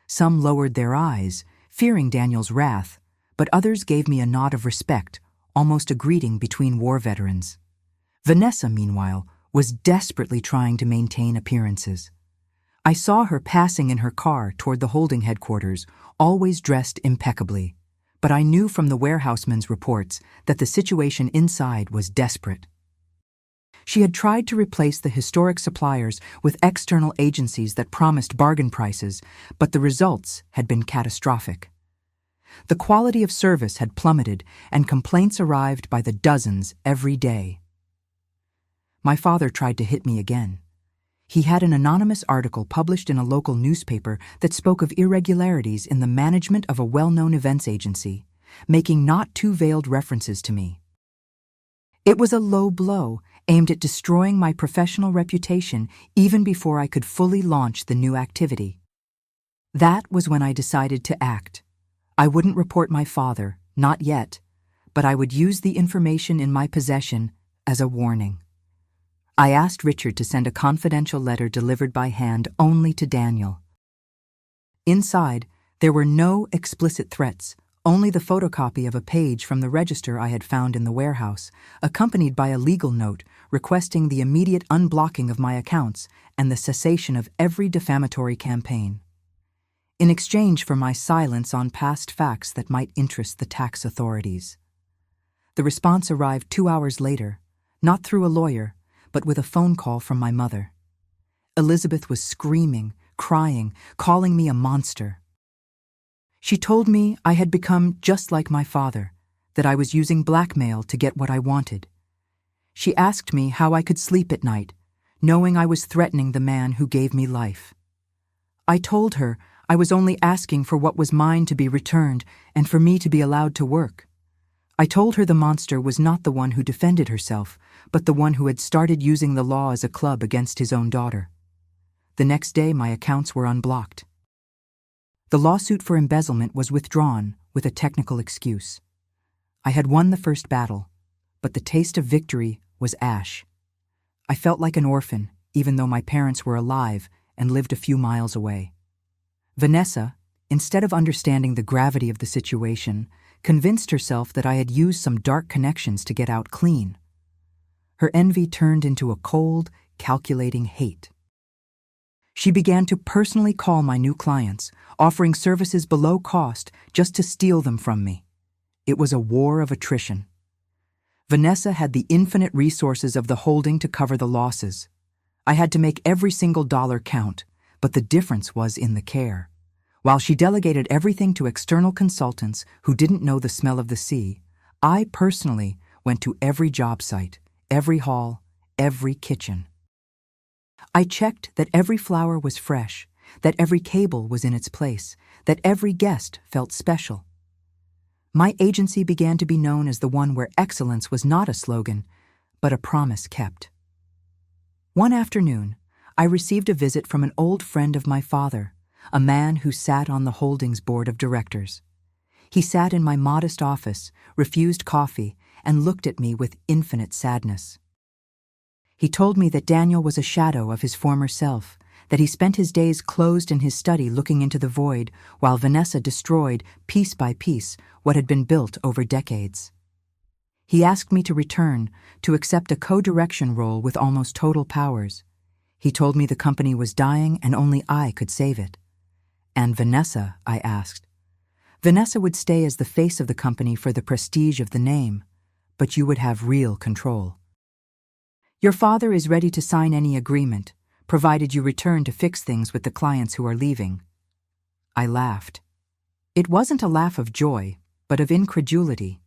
Some lowered their eyes, fearing Daniel's wrath, but others gave me a nod of respect, almost a greeting between war veterans. Vanessa, meanwhile, was desperately trying to maintain appearances. I saw her passing in her car toward the holding headquarters, always dressed impeccably, but I knew from the warehouseman's reports that the situation inside was desperate. She had tried to replace the historic suppliers with external agencies that promised bargain prices, but the results had been catastrophic. The quality of service had plummeted, and complaints arrived by the dozens every day. My father tried to hit me again. He had an anonymous article published in a local newspaper that spoke of irregularities in the management of a well-known events agency, making not too veiled references to me. It was a low blow aimed at destroying my professional reputation even before I could fully launch the new activity. That was when I decided to act. I wouldn't report my father, not yet, but I would use the information in my possession as a warning. I asked Richard to send a confidential letter delivered by hand only to Daniel. Inside, there were no explicit threats, only the photocopy of a page from the register I had found in the warehouse, accompanied by a legal note requesting the immediate unblocking of my accounts and the cessation of every defamatory campaign. In exchange for my silence on past facts that might interest the tax authorities. The response arrived 2 hours later, not through a lawyer, but with a phone call from my mother. Elizabeth was screaming, crying, calling me a monster. She told me I had become just like my father, that I was using blackmail to get what I wanted. She asked me how I could sleep at night, knowing I was threatening the man who gave me life. I told her I was only asking for what was mine to be returned and for me to be allowed to work. I told her the monster was not the one who defended herself, but the one who had started using the law as a club against his own daughter. The next day, my accounts were unblocked. The lawsuit for embezzlement was withdrawn with a technical excuse. I had won the first battle, but the taste of victory was ash. I felt like an orphan, even though my parents were alive and lived a few miles away. Vanessa, instead of understanding the gravity of the situation, convinced herself that I had used some dark connections to get out clean. Her envy turned into a cold, calculating hate. She began to personally call my new clients, offering services below cost just to steal them from me. It was a war of attrition. Vanessa had the infinite resources of the holding to cover the losses. I had to make every single dollar count, but the difference was in the care. While she delegated everything to external consultants who didn't know the smell of the sea, I personally went to every job site, every hall, every kitchen. I checked that every flower was fresh, that every cable was in its place, that every guest felt special. My agency began to be known as the one where excellence was not a slogan, but a promise kept. One afternoon, I received a visit from an old friend of my father, a man who sat on the holdings board of directors. He sat in my modest office, refused coffee, and looked at me with infinite sadness. He told me that Daniel was a shadow of his former self, that he spent his days closed in his study looking into the void, while Vanessa destroyed, piece by piece, what had been built over decades. He asked me to return, to accept a co-direction role with almost total powers. He told me the company was dying and only I could save it. And Vanessa, I asked. Vanessa would stay as the face of the company for the prestige of the name, but you would have real control. Your father is ready to sign any agreement, provided you return to fix things with the clients who are leaving. I laughed. It wasn't a laugh of joy, but of incredulity.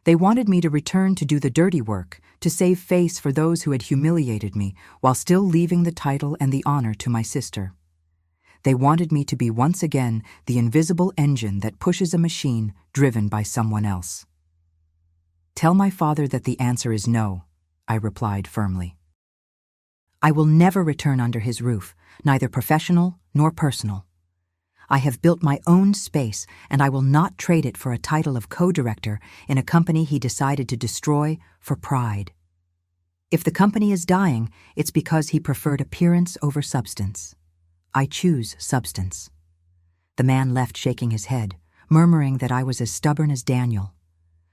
They wanted me to return to do the dirty work, to save face for those who had humiliated me, while still leaving the title and the honor to my sister. They wanted me to be once again the invisible engine that pushes a machine driven by someone else. Tell my father that the answer is no, I replied firmly. I will never return under his roof, neither professional nor personal. I have built my own space, and I will not trade it for a title of co-director in a company he decided to destroy for pride. If the company is dying, it's because he preferred appearance over substance. I choose substance. The man left shaking his head, murmuring that I was as stubborn as Daniel.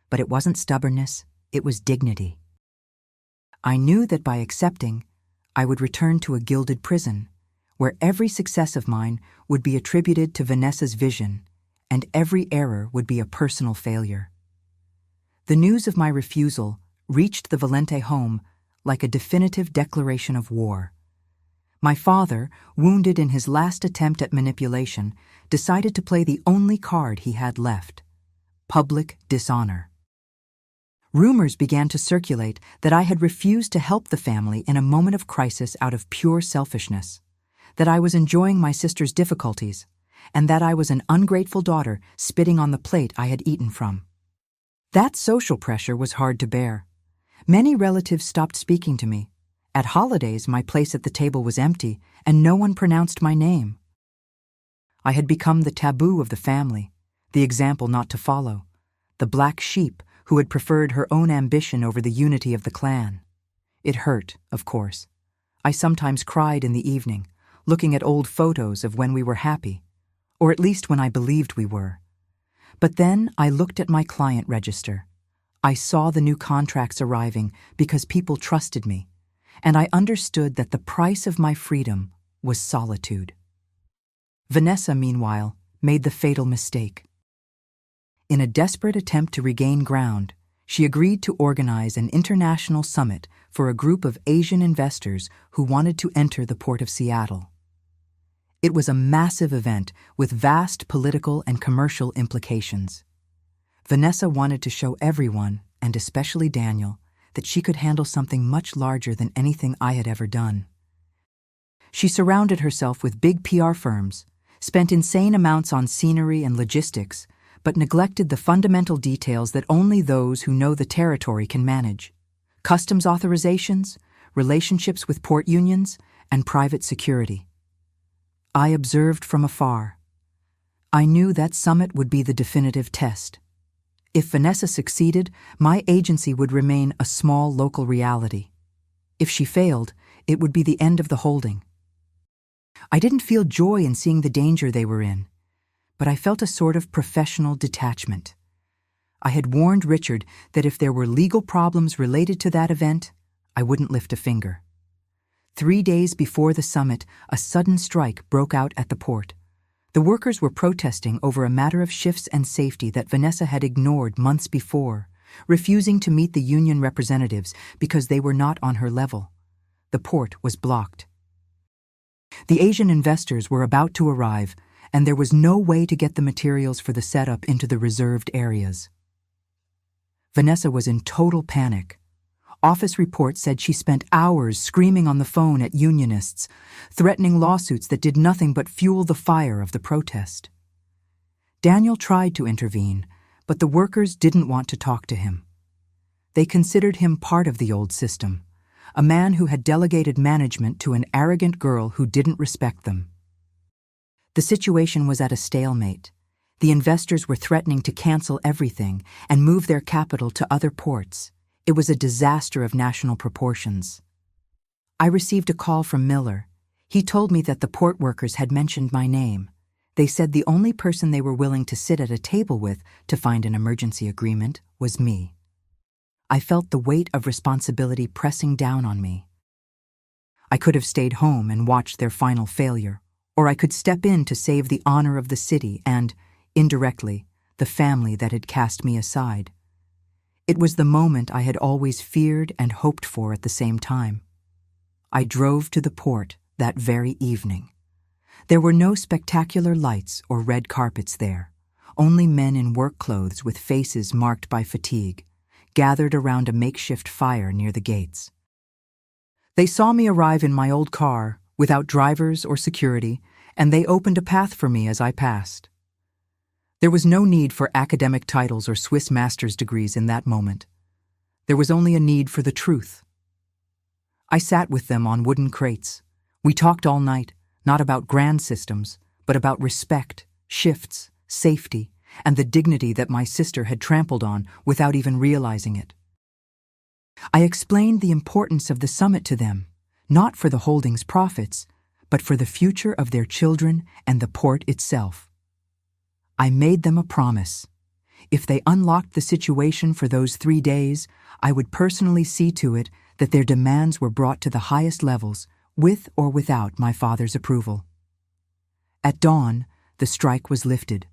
But it wasn't stubbornness, it was dignity. I knew that by accepting, I would return to a gilded prison, where every success of mine would be attributed to Vanessa's vision, and every error would be a personal failure. The news of my refusal reached the Valente home like a definitive declaration of war. My father, wounded in his last attempt at manipulation, decided to play the only card he had left: public dishonor. Rumors began to circulate that I had refused to help the family in a moment of crisis out of pure selfishness, that I was enjoying my sister's difficulties, and that I was an ungrateful daughter spitting on the plate I had eaten from. That social pressure was hard to bear. Many relatives stopped speaking to me. At holidays, my place at the table was empty, and no one pronounced my name. I had become the taboo of the family, the example not to follow, the black sheep who had preferred her own ambition over the unity of the clan. It hurt, of course. I sometimes cried in the evening, looking at old photos of when we were happy, or at least when I believed we were. But then I looked at my client register. I saw the new contracts arriving because people trusted me, and I understood that the price of my freedom was solitude. Vanessa, meanwhile, made the fatal mistake. In a desperate attempt to regain ground, she agreed to organize an international summit for a group of Asian investors who wanted to enter the port of Seattle. It was a massive event with vast political and commercial implications. Vanessa wanted to show everyone, and especially Daniel, that she could handle something much larger than anything I had ever done. She surrounded herself with big PR firms, spent insane amounts on scenery and logistics, but neglected the fundamental details that only those who know the territory can manage: customs authorizations, relationships with port unions, and private security. I observed from afar. I knew that summit would be the definitive test. If Vanessa succeeded, my agency would remain a small local reality. If she failed, it would be the end of the holding. I didn't feel joy in seeing the danger they were in, but I felt a sort of professional detachment. I had warned Richard that if there were legal problems related to that event, I wouldn't lift a finger. 3 days before the summit, a sudden strike broke out at the port. The workers were protesting over a matter of shifts and safety that Vanessa had ignored months before, refusing to meet the union representatives because they were not on her level. The port was blocked. The Asian investors were about to arrive, and there was no way to get the materials for the setup into the reserved areas. Vanessa was in total panic. Office reports said she spent hours screaming on the phone at unionists, threatening lawsuits that did nothing but fuel the fire of the protest. Daniel tried to intervene, but the workers didn't want to talk to him. They considered him part of the old system, a man who had delegated management to an arrogant girl who didn't respect them. The situation was at a stalemate. The investors were threatening to cancel everything and move their capital to other ports. It was a disaster of national proportions. I received a call from Miller. He told me that the port workers had mentioned my name. They said the only person they were willing to sit at a table with to find an emergency agreement was me. I felt the weight of responsibility pressing down on me. I could have stayed home and watched their final failure, or I could step in to save the honor of the city and, indirectly, the family that had cast me aside. It was the moment I had always feared and hoped for at the same time. I drove to the port that very evening. There were no spectacular lights or red carpets there, only men in work clothes with faces marked by fatigue, gathered around a makeshift fire near the gates. They saw me arrive in my old car, without drivers or security, and they opened a path for me as I passed. There was no need for academic titles or Swiss master's degrees in that moment. There was only a need for the truth. I sat with them on wooden crates. We talked all night, not about grand systems, but about respect, shifts, safety, and the dignity that my sister had trampled on without even realizing it. I explained the importance of the summit to them, not for the holding's profits, but for the future of their children and the port itself. I made them a promise. If they unlocked the situation for those 3 days, I would personally see to it that their demands were brought to the highest levels, with or without my father's approval. At dawn, the strike was lifted.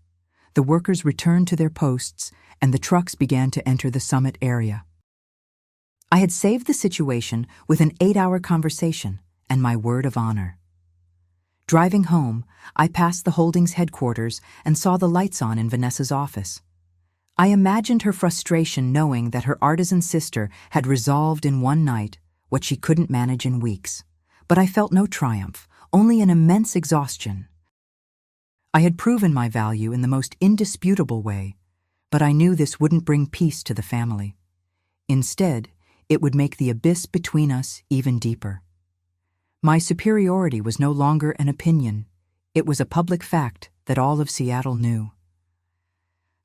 The workers returned to their posts, and the trucks began to enter the summit area. I had saved the situation with an 8-hour conversation and my word of honor. Driving home, I passed the holdings headquarters and saw the lights on in Vanessa's office. I imagined her frustration knowing that her artisan sister had resolved in one night what she couldn't manage in weeks. But I felt no triumph, only an immense exhaustion. I had proven my value in the most indisputable way, but I knew this wouldn't bring peace to the family. Instead, it would make the abyss between us even deeper. My superiority was no longer an opinion. It was a public fact that all of Seattle knew.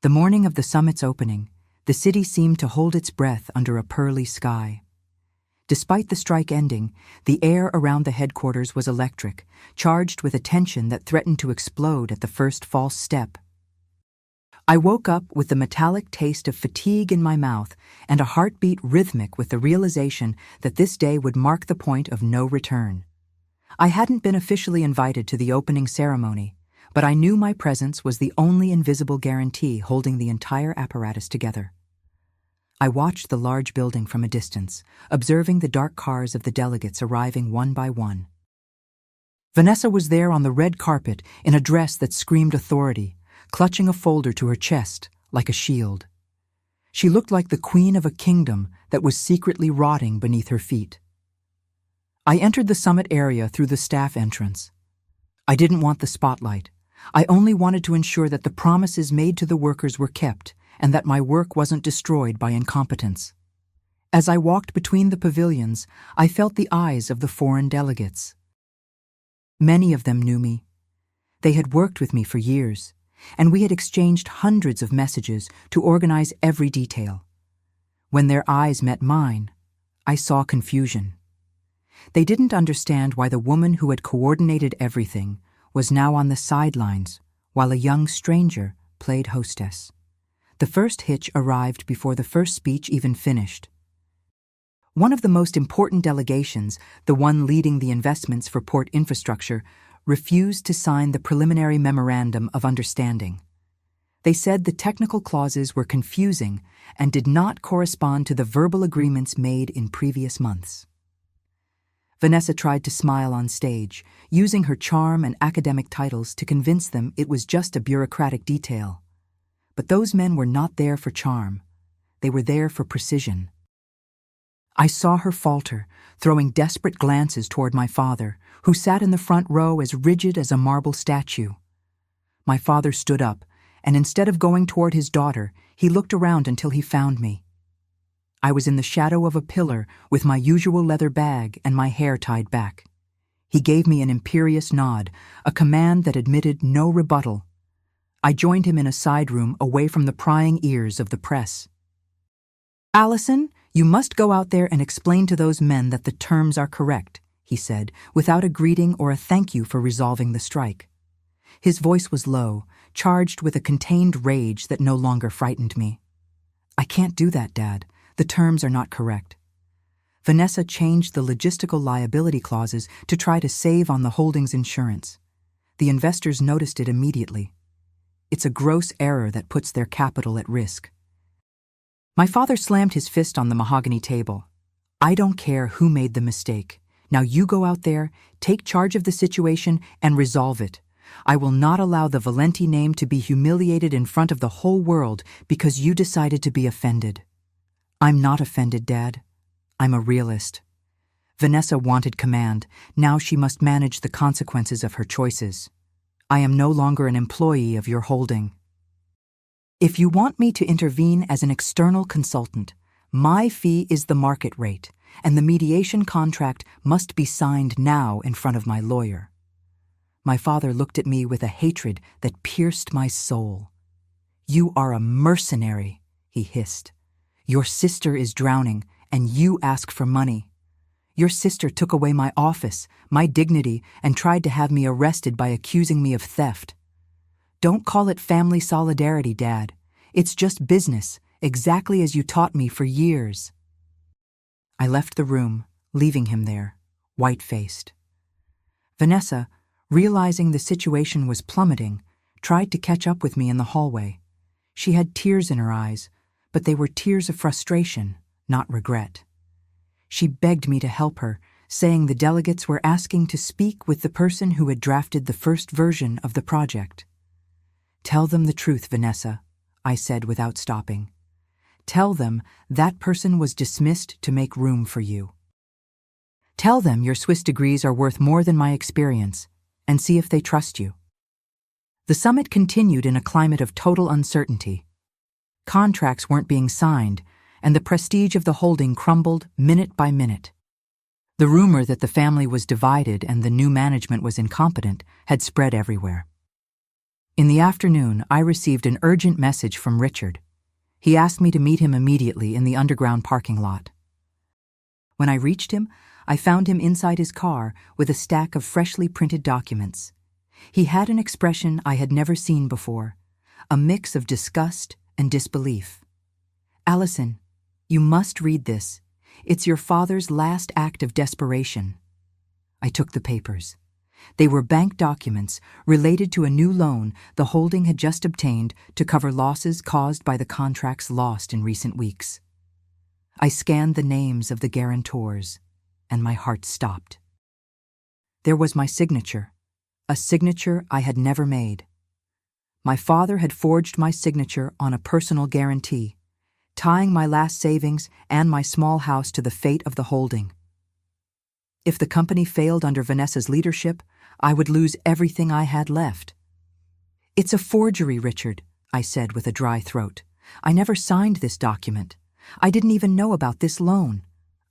The morning of the summit's opening, the city seemed to hold its breath under a pearly sky. Despite the strike ending, the air around the headquarters was electric, charged with a tension that threatened to explode at the first false step. I woke up with the metallic taste of fatigue in my mouth and a heartbeat rhythmic with the realization that this day would mark the point of no return. I hadn't been officially invited to the opening ceremony, but I knew my presence was the only invisible guarantee holding the entire apparatus together. I watched the large building from a distance, observing the dark cars of the delegates arriving one by one. Vanessa was there on the red carpet in a dress that screamed authority, clutching a folder to her chest like a shield. She looked like the queen of a kingdom that was secretly rotting beneath her feet. I entered the summit area through the staff entrance. I didn't want the spotlight. I only wanted to ensure that the promises made to the workers were kept and that my work wasn't destroyed by incompetence. As I walked between the pavilions, I felt the eyes of the foreign delegates. Many of them knew me. They had worked with me for years, and we had exchanged hundreds of messages to organize every detail. When their eyes met mine, I saw confusion. They didn't understand why the woman who had coordinated everything was now on the sidelines, while a young stranger played hostess. The first hitch arrived before the first speech even finished. One of the most important delegations, the one leading the investments for port infrastructure, refused to sign the preliminary memorandum of understanding. They said the technical clauses were confusing and did not correspond to the verbal agreements made in previous months. Vanessa tried to smile on stage, using her charm and academic titles to convince them it was just a bureaucratic detail. But those men were not there for charm. They were there for precision. I saw her falter, throwing desperate glances toward my father, who sat in the front row as rigid as a marble statue. My father stood up, and instead of going toward his daughter, he looked around until he found me. I was in the shadow of a pillar with my usual leather bag and my hair tied back. He gave me an imperious nod, a command that admitted no rebuttal. I joined him in a side room away from the prying ears of the press. "Allison, you must go out there and explain to those men that the terms are correct," he said, without a greeting or a thank you for resolving the strike. His voice was low, charged with a contained rage that no longer frightened me. "I can't do that, Dad. The terms are not correct." Vanessa changed the logistical liability clauses to try to save on the holdings insurance. The investors noticed it immediately. It's a gross error that puts their capital at risk. My father slammed his fist on the mahogany table. "I don't care who made the mistake. Now you go out there, take charge of the situation, and resolve it. I will not allow the Valenti name to be humiliated in front of the whole world because you decided to be offended." "I'm not offended, Dad. I'm a realist." Vanessa wanted command. Now she must manage the consequences of her choices. "I am no longer an employee of your holding. If you want me to intervene as an external consultant, my fee is the market rate, and the mediation contract must be signed now in front of my lawyer." My father looked at me with a hatred that pierced my soul. "You are a mercenary," he hissed. "Your sister is drowning, and you ask for money. Your sister took away my office, my dignity, and tried to have me arrested by accusing me of theft. Don't call it family solidarity, Dad. It's just business, exactly as you taught me for years." I left the room, leaving him there, white-faced. Vanessa, realizing the situation was plummeting, tried to catch up with me in the hallway. She had tears in her eyes, but they were tears of frustration, not regret. She begged me to help her, saying the delegates were asking to speak with the person who had drafted the first version of the project. "Tell them the truth, Vanessa," I said without stopping. "Tell them that person was dismissed to make room for you. Tell them your Swiss degrees are worth more than my experience, and see if they trust you." The summit continued in a climate of total uncertainty. Contracts weren't being signed, and the prestige of the holding crumbled minute by minute. The rumor that the family was divided and the new management was incompetent had spread everywhere. In the afternoon, I received an urgent message from Richard. He asked me to meet him immediately in the underground parking lot. When I reached him, I found him inside his car with a stack of freshly printed documents. He had an expression I had never seen before, a mix of disgust and disbelief. "Allison, you must read this. It's your father's last act of desperation." I took the papers. They were bank documents related to a new loan the holding had just obtained to cover losses caused by the contracts lost in recent weeks. I scanned the names of the guarantors, and my heart stopped. There was my signature, a signature I had never made. My father had forged my signature on a personal guarantee, tying my last savings and my small house to the fate of the holding. If the company failed under Vanessa's leadership, I would lose everything I had left. "It's a forgery, Richard," I said with a dry throat. "I never signed this document. I didn't even know about this loan.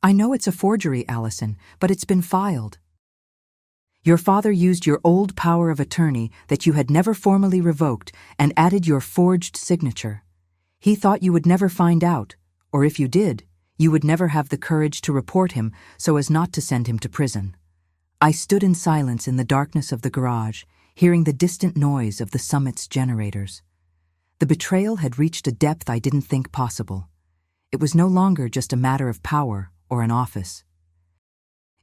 I know it's a forgery, Allison, but it's been filed. Your father used your old power of attorney that you had never formally revoked and added your forged signature. He thought you would never find out, or if you did, you would never have the courage to report him so as not to send him to prison." I stood in silence in the darkness of the garage, hearing the distant noise of the summit's generators. The betrayal had reached a depth I didn't think possible. It was no longer just a matter of power or an office.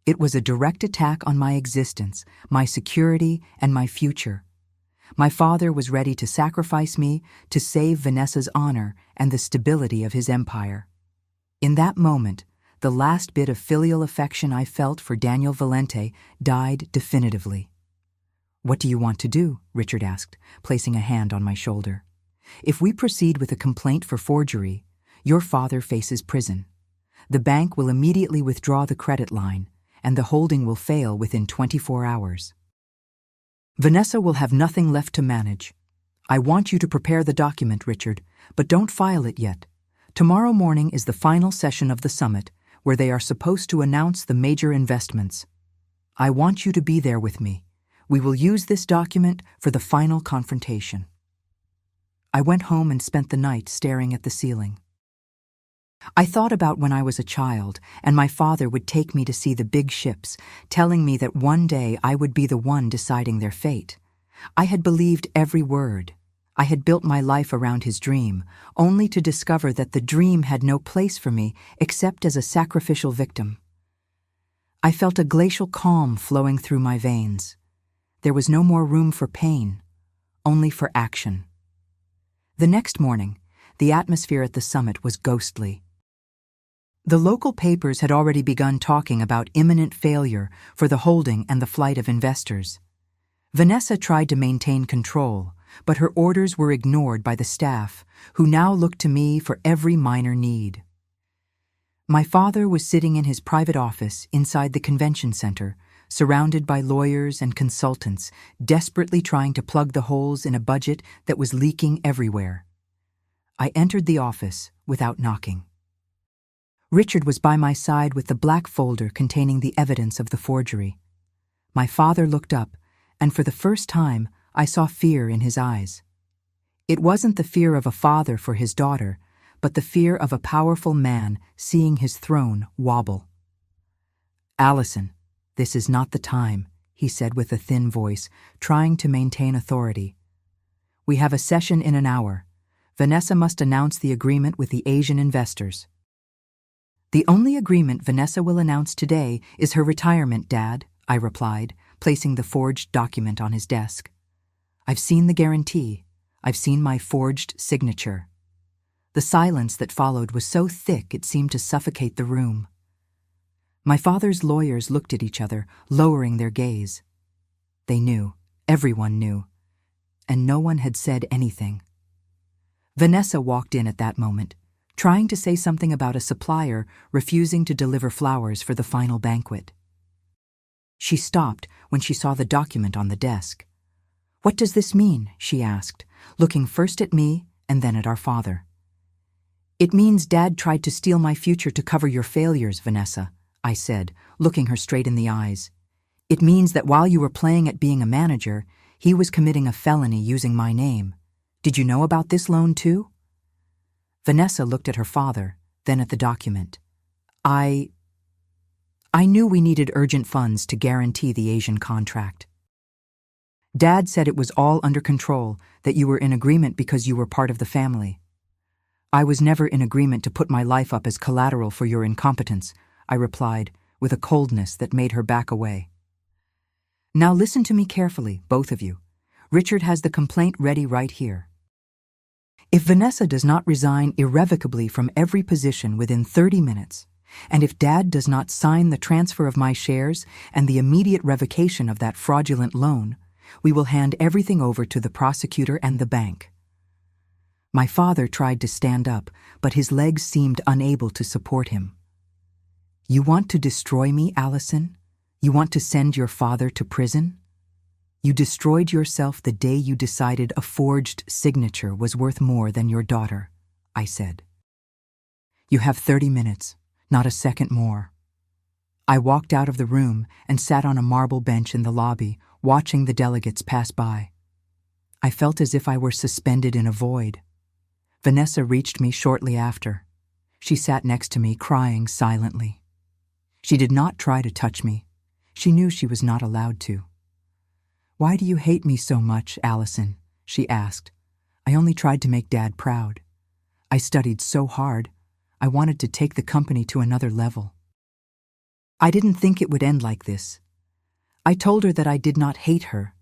It was a direct attack on my existence, my security, and my future. My father was ready to sacrifice me to save Vanessa's honor and the stability of his empire. In that moment, the last bit of filial affection I felt for Daniel Valente died definitively. "What do you want to do?" Richard asked, placing a hand on my shoulder. "If we proceed with a complaint for forgery, your father faces prison. The bank will immediately withdraw the credit line, and the holding will fail within 24 hours. Vanessa will have nothing left to manage. I want you to prepare the document, Richard, but don't file it yet. Tomorrow morning is the final session of the summit, where they are supposed to announce the major investments. I want you to be there with me. We will use this document for the final confrontation." I went home and spent the night staring at the ceiling. I thought about when I was a child, and my father would take me to see the big ships, telling me that one day I would be the one deciding their fate. I had believed every word. I had built my life around his dream, only to discover that the dream had no place for me except as a sacrificial victim. I felt a glacial calm flowing through my veins. There was no more room for pain, only for action. The next morning, the atmosphere at the summit was ghostly. The local papers had already begun talking about imminent failure for the holding and the flight of investors. Vanessa tried to maintain control, but her orders were ignored by the staff, who now looked to me for every minor need. My father was sitting in his private office inside the convention center, surrounded by lawyers and consultants, desperately trying to plug the holes in a budget that was leaking everywhere. I entered the office without knocking. Richard was by my side with the black folder containing the evidence of the forgery. My father looked up, and for the first time, I saw fear in his eyes. It wasn't the fear of a father for his daughter, but the fear of a powerful man seeing his throne wobble. "Allison, this is not the time," he said with a thin voice, trying to maintain authority. "We have a session in an hour. Vanessa must announce the agreement with the Asian investors." "The only agreement Vanessa will announce today is her retirement, Dad," I replied, placing the forged document on his desk. I've seen the guarantee. I've seen my forged signature. The silence that followed was so thick it seemed to suffocate the room. My father's lawyers looked at each other, lowering their gaze. They knew, everyone knew, and no one had said anything. Vanessa walked in at that moment, trying to say something about a supplier refusing to deliver flowers for the final banquet. She stopped when she saw the document on the desk. "What does this mean?" she asked, looking first at me and then at our father. "It means Dad tried to steal my future to cover your failures, Vanessa," I said, looking her straight in the eyes. "It means that while you were playing at being a manager, he was committing a felony using my name. Did you know about this loan too?" Vanessa looked at her father, then at the document. I knew we needed urgent funds to guarantee the Asian contract. Dad said it was all under control, that you were in agreement because you were part of the family. I was never in agreement to put my life up as collateral for your incompetence, I replied, with a coldness that made her back away. Now listen to me carefully, both of you. Richard has the complaint ready right here. If Vanessa does not resign irrevocably from every position within 30 minutes, and if Dad does not sign the transfer of my shares and the immediate revocation of that fraudulent loan, we will hand everything over to the prosecutor and the bank. My father tried to stand up, but his legs seemed unable to support him. You want to destroy me, Allison? You want to send your father to prison? You destroyed yourself the day you decided a forged signature was worth more than your daughter, I said. You have 30 minutes, not a second more. I walked out of the room and sat on a marble bench in the lobby, watching the delegates pass by. I felt as if I were suspended in a void. Vanessa reached me shortly after. She sat next to me, crying silently. She did not try to touch me. She knew she was not allowed to. "Why do you hate me so much, Allison?" she asked. "I only tried to make Dad proud. I studied so hard. I wanted to take the company to another level. I didn't think it would end like this." I told her that I did not hate her,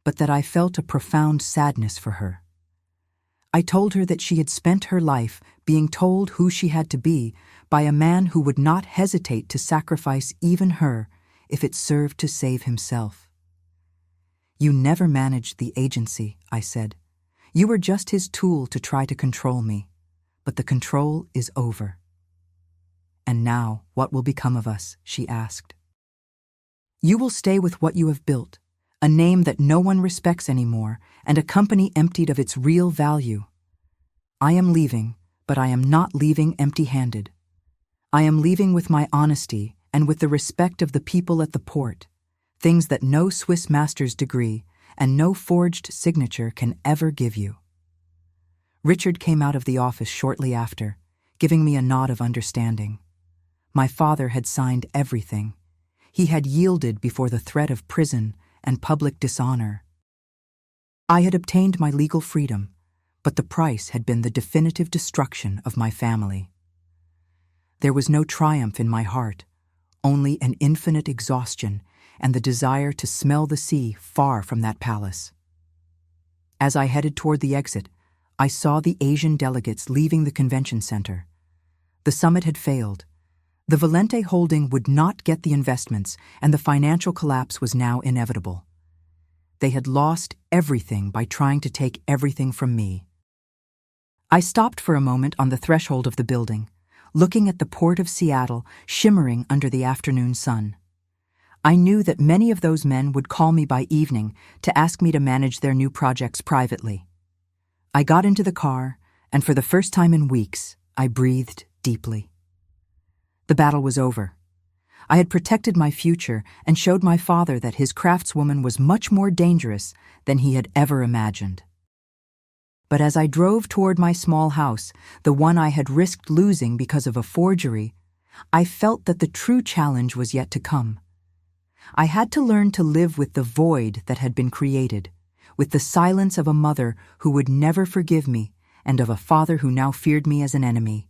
but that I felt a profound sadness for her. I told her that she had spent her life being told who she had to be by a man who would not hesitate to sacrifice even her if it served to save himself. "You never managed the agency," I said. "You were just his tool to try to control me, but the control is over." "And now, what will become of us?" she asked. "You will stay with what you have built, a name that no one respects anymore, and a company emptied of its real value. I am leaving, but I am not leaving empty-handed. I am leaving with my honesty and with the respect of the people at the port, things that no Swiss master's degree and no forged signature can ever give you." Richard came out of the office shortly after, giving me a nod of understanding. My father had signed everything. He had yielded before the threat of prison and public dishonor. I had obtained my legal freedom, but the price had been the definitive destruction of my family. There was no triumph in my heart, only an infinite exhaustion and the desire to smell the sea far from that palace. As I headed toward the exit, I saw the Asian delegates leaving the convention center. The summit had failed. The Valente holding would not get the investments, and the financial collapse was now inevitable. They had lost everything by trying to take everything from me. I stopped for a moment on the threshold of the building, looking at the port of Seattle shimmering under the afternoon sun. I knew that many of those men would call me by evening to ask me to manage their new projects privately. I got into the car, and for the first time in weeks, I breathed deeply. The battle was over. I had protected my future and showed my father that his craftswoman was much more dangerous than he had ever imagined. But as I drove toward my small house, the one I had risked losing because of a forgery, I felt that the true challenge was yet to come. I had to learn to live with the void that had been created, with the silence of a mother who would never forgive me and of a father who now feared me as an enemy.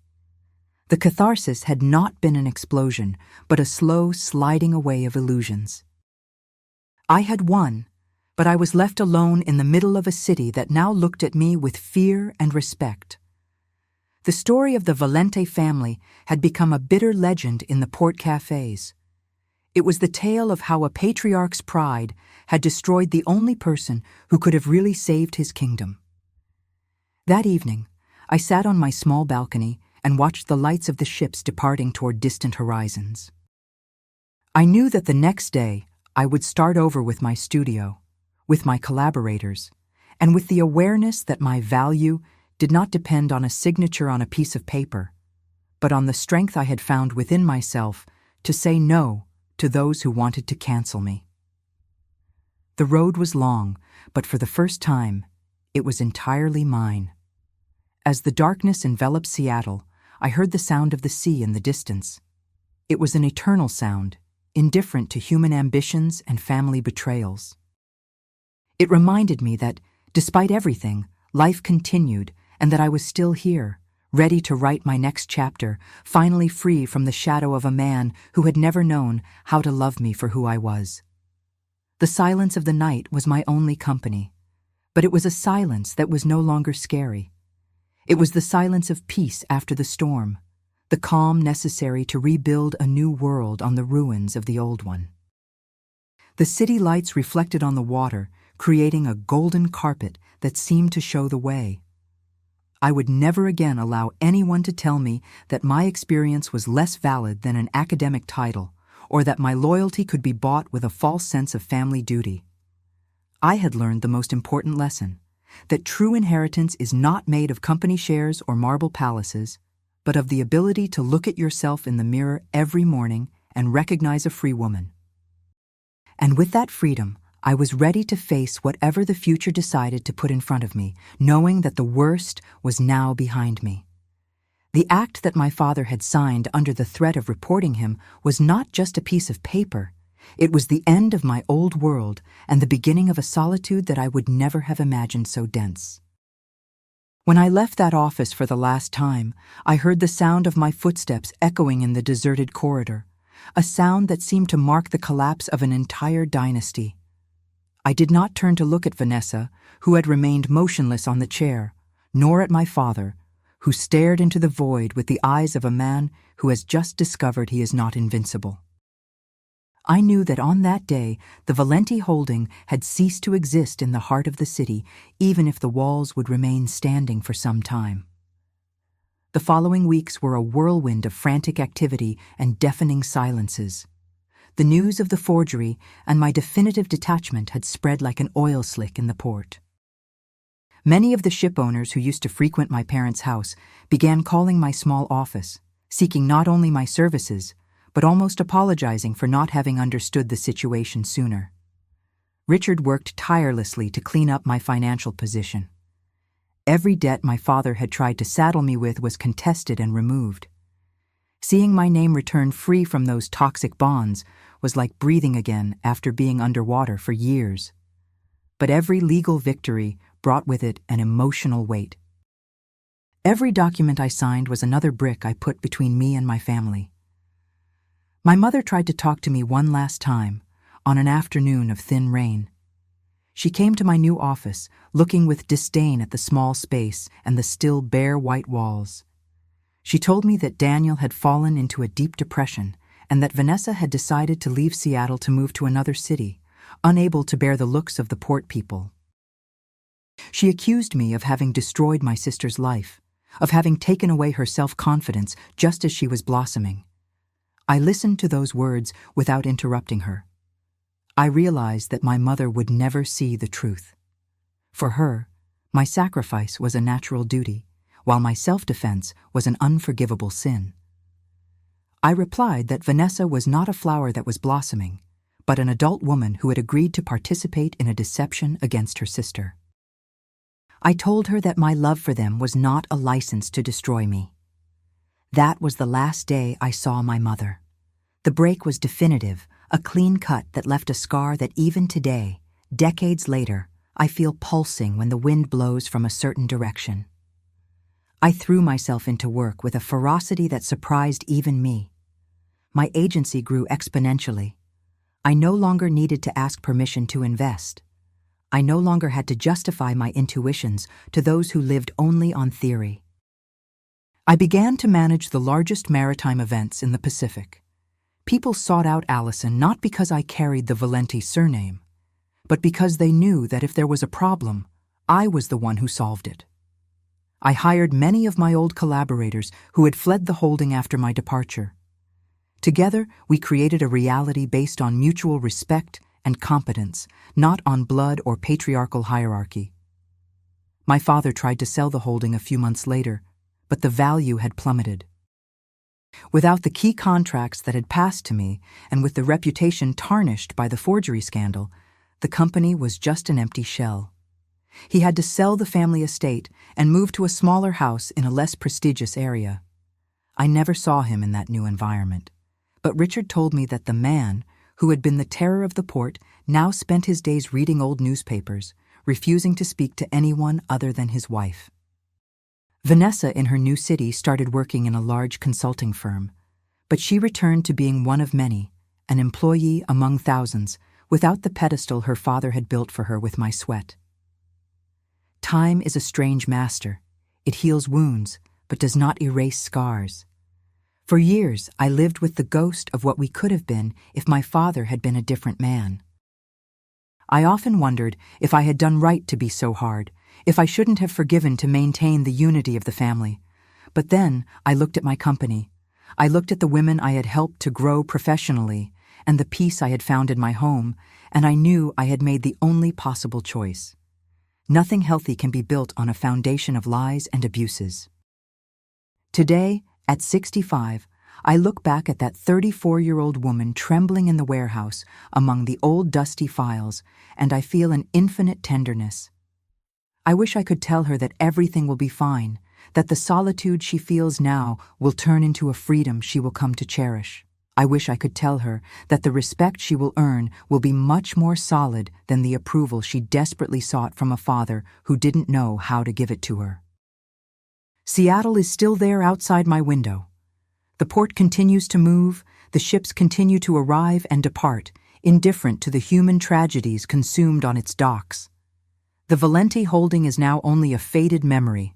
The catharsis had not been an explosion, but a slow sliding away of illusions. I had won, But I was left alone in the middle of a city that now looked at me with fear and respect. The story of the Valente family had become a bitter legend in the port cafes. It was the tale of how a patriarch's pride had destroyed the only person who could have really saved his kingdom. That evening, I sat on my small balcony and watched the lights of the ships departing toward distant horizons. I knew that the next day I would start over with my studio, with my collaborators, and with the awareness that my value did not depend on a signature on a piece of paper, but on the strength I had found within myself to say no to those who wanted to cancel me. The road was long, but for the first time, it was entirely mine. As the darkness enveloped Seattle, I heard the sound of the sea in the distance. It was an eternal sound, indifferent to human ambitions and family betrayals. It reminded me that, despite everything, life continued and that I was still here, ready to write my next chapter, finally free from the shadow of a man who had never known how to love me for who I was. The silence of the night was my only company, but it was a silence that was no longer scary. It was the silence of peace after the storm, the calm necessary to rebuild a new world on the ruins of the old one. The city lights reflected on the water, creating a golden carpet that seemed to show the way. I would never again allow anyone to tell me that my experience was less valid than an academic title, or that my loyalty could be bought with a false sense of family duty. I had learned the most important lesson, that true inheritance is not made of company shares or marble palaces, but of the ability to look at yourself in the mirror every morning and recognize a free woman. And with that freedom, I was ready to face whatever the future decided to put in front of me, knowing that the worst was now behind me. The act that my father had signed under the threat of reporting him was not just a piece of paper. It was the end of my old world and the beginning of a solitude that I would never have imagined so dense. When I left that office for the last time, I heard the sound of my footsteps echoing in the deserted corridor, a sound that seemed to mark the collapse of an entire dynasty. I did not turn to look at Vanessa, who had remained motionless on the chair, nor at my father, who stared into the void with the eyes of a man who has just discovered he is not invincible. I knew that on that day the Valente holding had ceased to exist in the heart of the city, even if the walls would remain standing for some time. The following weeks were a whirlwind of frantic activity and deafening silences. The news of the forgery and my definitive detachment had spread like an oil slick in the port. Many of the ship owners who used to frequent my parents' house began calling my small office, seeking not only my services, but almost apologizing for not having understood the situation sooner. Richard worked tirelessly to clean up my financial position. Every debt my father had tried to saddle me with was contested and removed. Seeing my name return free from those toxic bonds was like breathing again after being underwater for years. But every legal victory brought with it an emotional weight. Every document I signed was another brick I put between me and my family. My mother tried to talk to me one last time, on an afternoon of thin rain. She came to my new office, looking with disdain at the small space and the still bare white walls. She told me that Daniel had fallen into a deep depression and that Vanessa had decided to leave Seattle to move to another city, unable to bear the looks of the port people. She accused me of having destroyed my sister's life, of having taken away her self-confidence just as she was blossoming. I listened to those words without interrupting her. I realized that my mother would never see the truth. For her, my sacrifice was a natural duty, while my self-defense was an unforgivable sin. I replied that Vanessa was not a flower that was blossoming, but an adult woman who had agreed to participate in a deception against her sister. I told her that my love for them was not a license to destroy me. That was the last day I saw my mother. The break was definitive, a clean cut that left a scar that even today, decades later, I feel pulsing when the wind blows from a certain direction. I threw myself into work with a ferocity that surprised even me. My agency grew exponentially. I no longer needed to ask permission to invest. I no longer had to justify my intuitions to those who lived only on theory. I began to manage the largest maritime events in the Pacific. People sought out Allison not because I carried the Valenti surname, but because they knew that if there was a problem, I was the one who solved it. I hired many of my old collaborators who had fled the holding after my departure. Together, we created a reality based on mutual respect and competence, not on blood or patriarchal hierarchy. My father tried to sell the holding a few months later, but the value had plummeted. Without the key contracts that had passed to me, and with the reputation tarnished by the forgery scandal, the company was just an empty shell. He had to sell the family estate and move to a smaller house in a less prestigious area. I never saw him in that new environment, but Richard told me that the man, who had been the terror of the port, now spent his days reading old newspapers, refusing to speak to anyone other than his wife. Vanessa in her new city started working in a large consulting firm, but she returned to being one of many, an employee among thousands, without the pedestal her father had built for her with my sweat. Time is a strange master. It heals wounds, but does not erase scars. For years, I lived with the ghost of what we could have been if my father had been a different man. I often wondered if I had done right to be so hard, if I shouldn't have forgiven to maintain the unity of the family. But then I looked at my company. I looked at the women I had helped to grow professionally and the peace I had found in my home, and I knew I had made the only possible choice. Nothing healthy can be built on a foundation of lies and abuses. Today, at 65, I look back at that 34-year-old woman trembling in the warehouse among the old dusty files, and I feel an infinite tenderness. I wish I could tell her that everything will be fine, that the solitude she feels now will turn into a freedom she will come to cherish. I wish I could tell her that the respect she will earn will be much more solid than the approval she desperately sought from a father who didn't know how to give it to her. Seattle is still there outside my window. The port continues to move, the ships continue to arrive and depart, indifferent to the human tragedies consumed on its docks. The Valenti holding is now only a faded memory,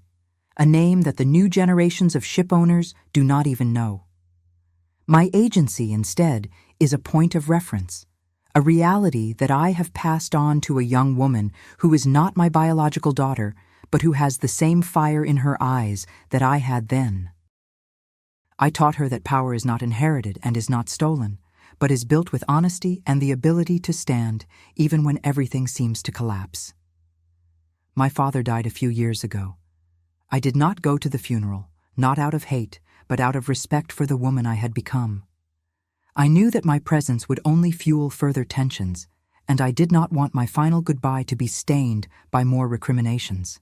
a name that the new generations of ship owners do not even know. My agency, instead, is a point of reference, a reality that I have passed on to a young woman who is not my biological daughter, but who has the same fire in her eyes that I had then. I taught her that power is not inherited and is not stolen, but is built with honesty and the ability to stand even when everything seems to collapse. My father died a few years ago. I did not go to the funeral, not out of hate, but out of respect for the woman I had become. I knew that my presence would only fuel further tensions, and I did not want my final goodbye to be stained by more recriminations.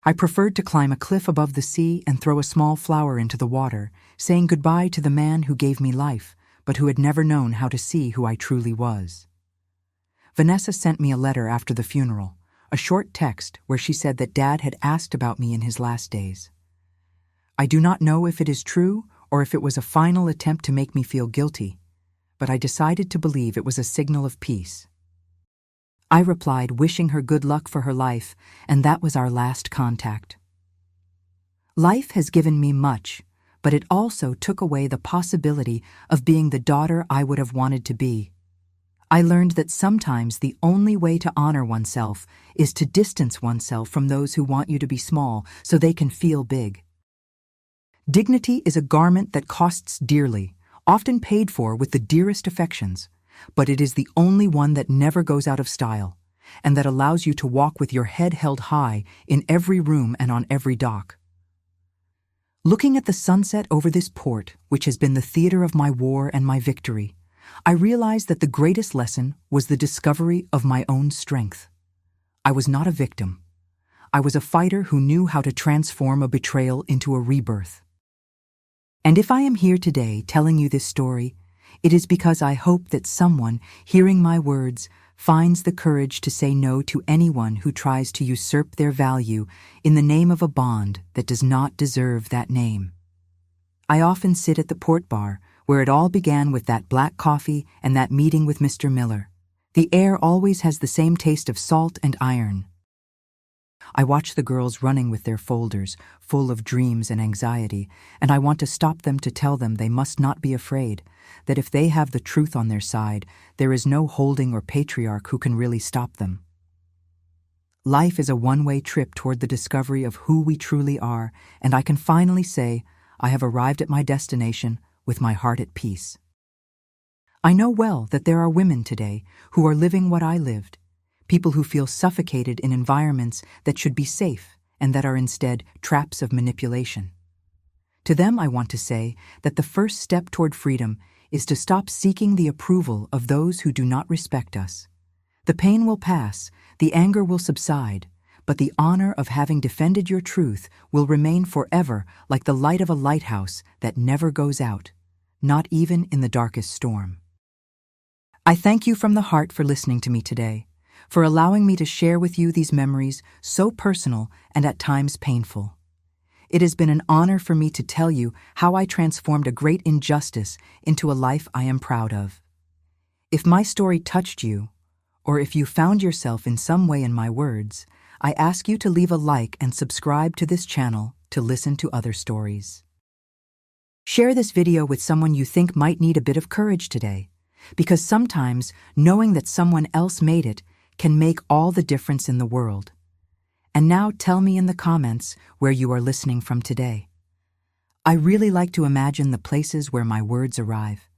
I preferred to climb a cliff above the sea and throw a small flower into the water, saying goodbye to the man who gave me life, but who had never known how to see who I truly was. Vanessa sent me a letter after the funeral, a short text where she said that Dad had asked about me in his last days. I do not know if it is true or if it was a final attempt to make me feel guilty, but I decided to believe it was a signal of peace. I replied, wishing her good luck for her life, and that was our last contact. Life has given me much, but it also took away the possibility of being the daughter I would have wanted to be. I learned that sometimes the only way to honor oneself is to distance oneself from those who want you to be small so they can feel big. Dignity is a garment that costs dearly, often paid for with the dearest affections, but it is the only one that never goes out of style, and that allows you to walk with your head held high in every room and on every dock. Looking at the sunset over this port, which has been the theater of my war and my victory, I realized that the greatest lesson was the discovery of my own strength. I was not a victim. I was a fighter who knew how to transform a betrayal into a rebirth. And if I am here today telling you this story, it is because I hope that someone, hearing my words, finds the courage to say no to anyone who tries to usurp their value in the name of a bond that does not deserve that name. I often sit at the port bar, where it all began with that black coffee and that meeting with Mr. Miller. The air always has the same taste of salt and iron. I watch the girls running with their folders, full of dreams and anxiety, and I want to stop them to tell them they must not be afraid, that if they have the truth on their side, there is no holding or patriarch who can really stop them. Life is a one-way trip toward the discovery of who we truly are, and I can finally say, I have arrived at my destination with my heart at peace. I know well that there are women today who are living what I lived, people who feel suffocated in environments that should be safe and that are instead traps of manipulation. To them, I want to say that the first step toward freedom is to stop seeking the approval of those who do not respect us. The pain will pass, the anger will subside, but the honor of having defended your truth will remain forever like the light of a lighthouse that never goes out, not even in the darkest storm. I thank you from the heart for listening to me today, for allowing me to share with you these memories so personal and at times painful. It has been an honor for me to tell you how I transformed a great injustice into a life I am proud of. If my story touched you, or if you found yourself in some way in my words, I ask you to leave a like and subscribe to this channel to listen to other stories. Share this video with someone you think might need a bit of courage today, because sometimes knowing that someone else made it can make all the difference in the world. And now tell me in the comments where you are listening from today. I really like to imagine the places where my words arrive.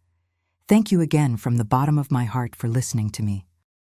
Thank you again from the bottom of my heart for listening to me.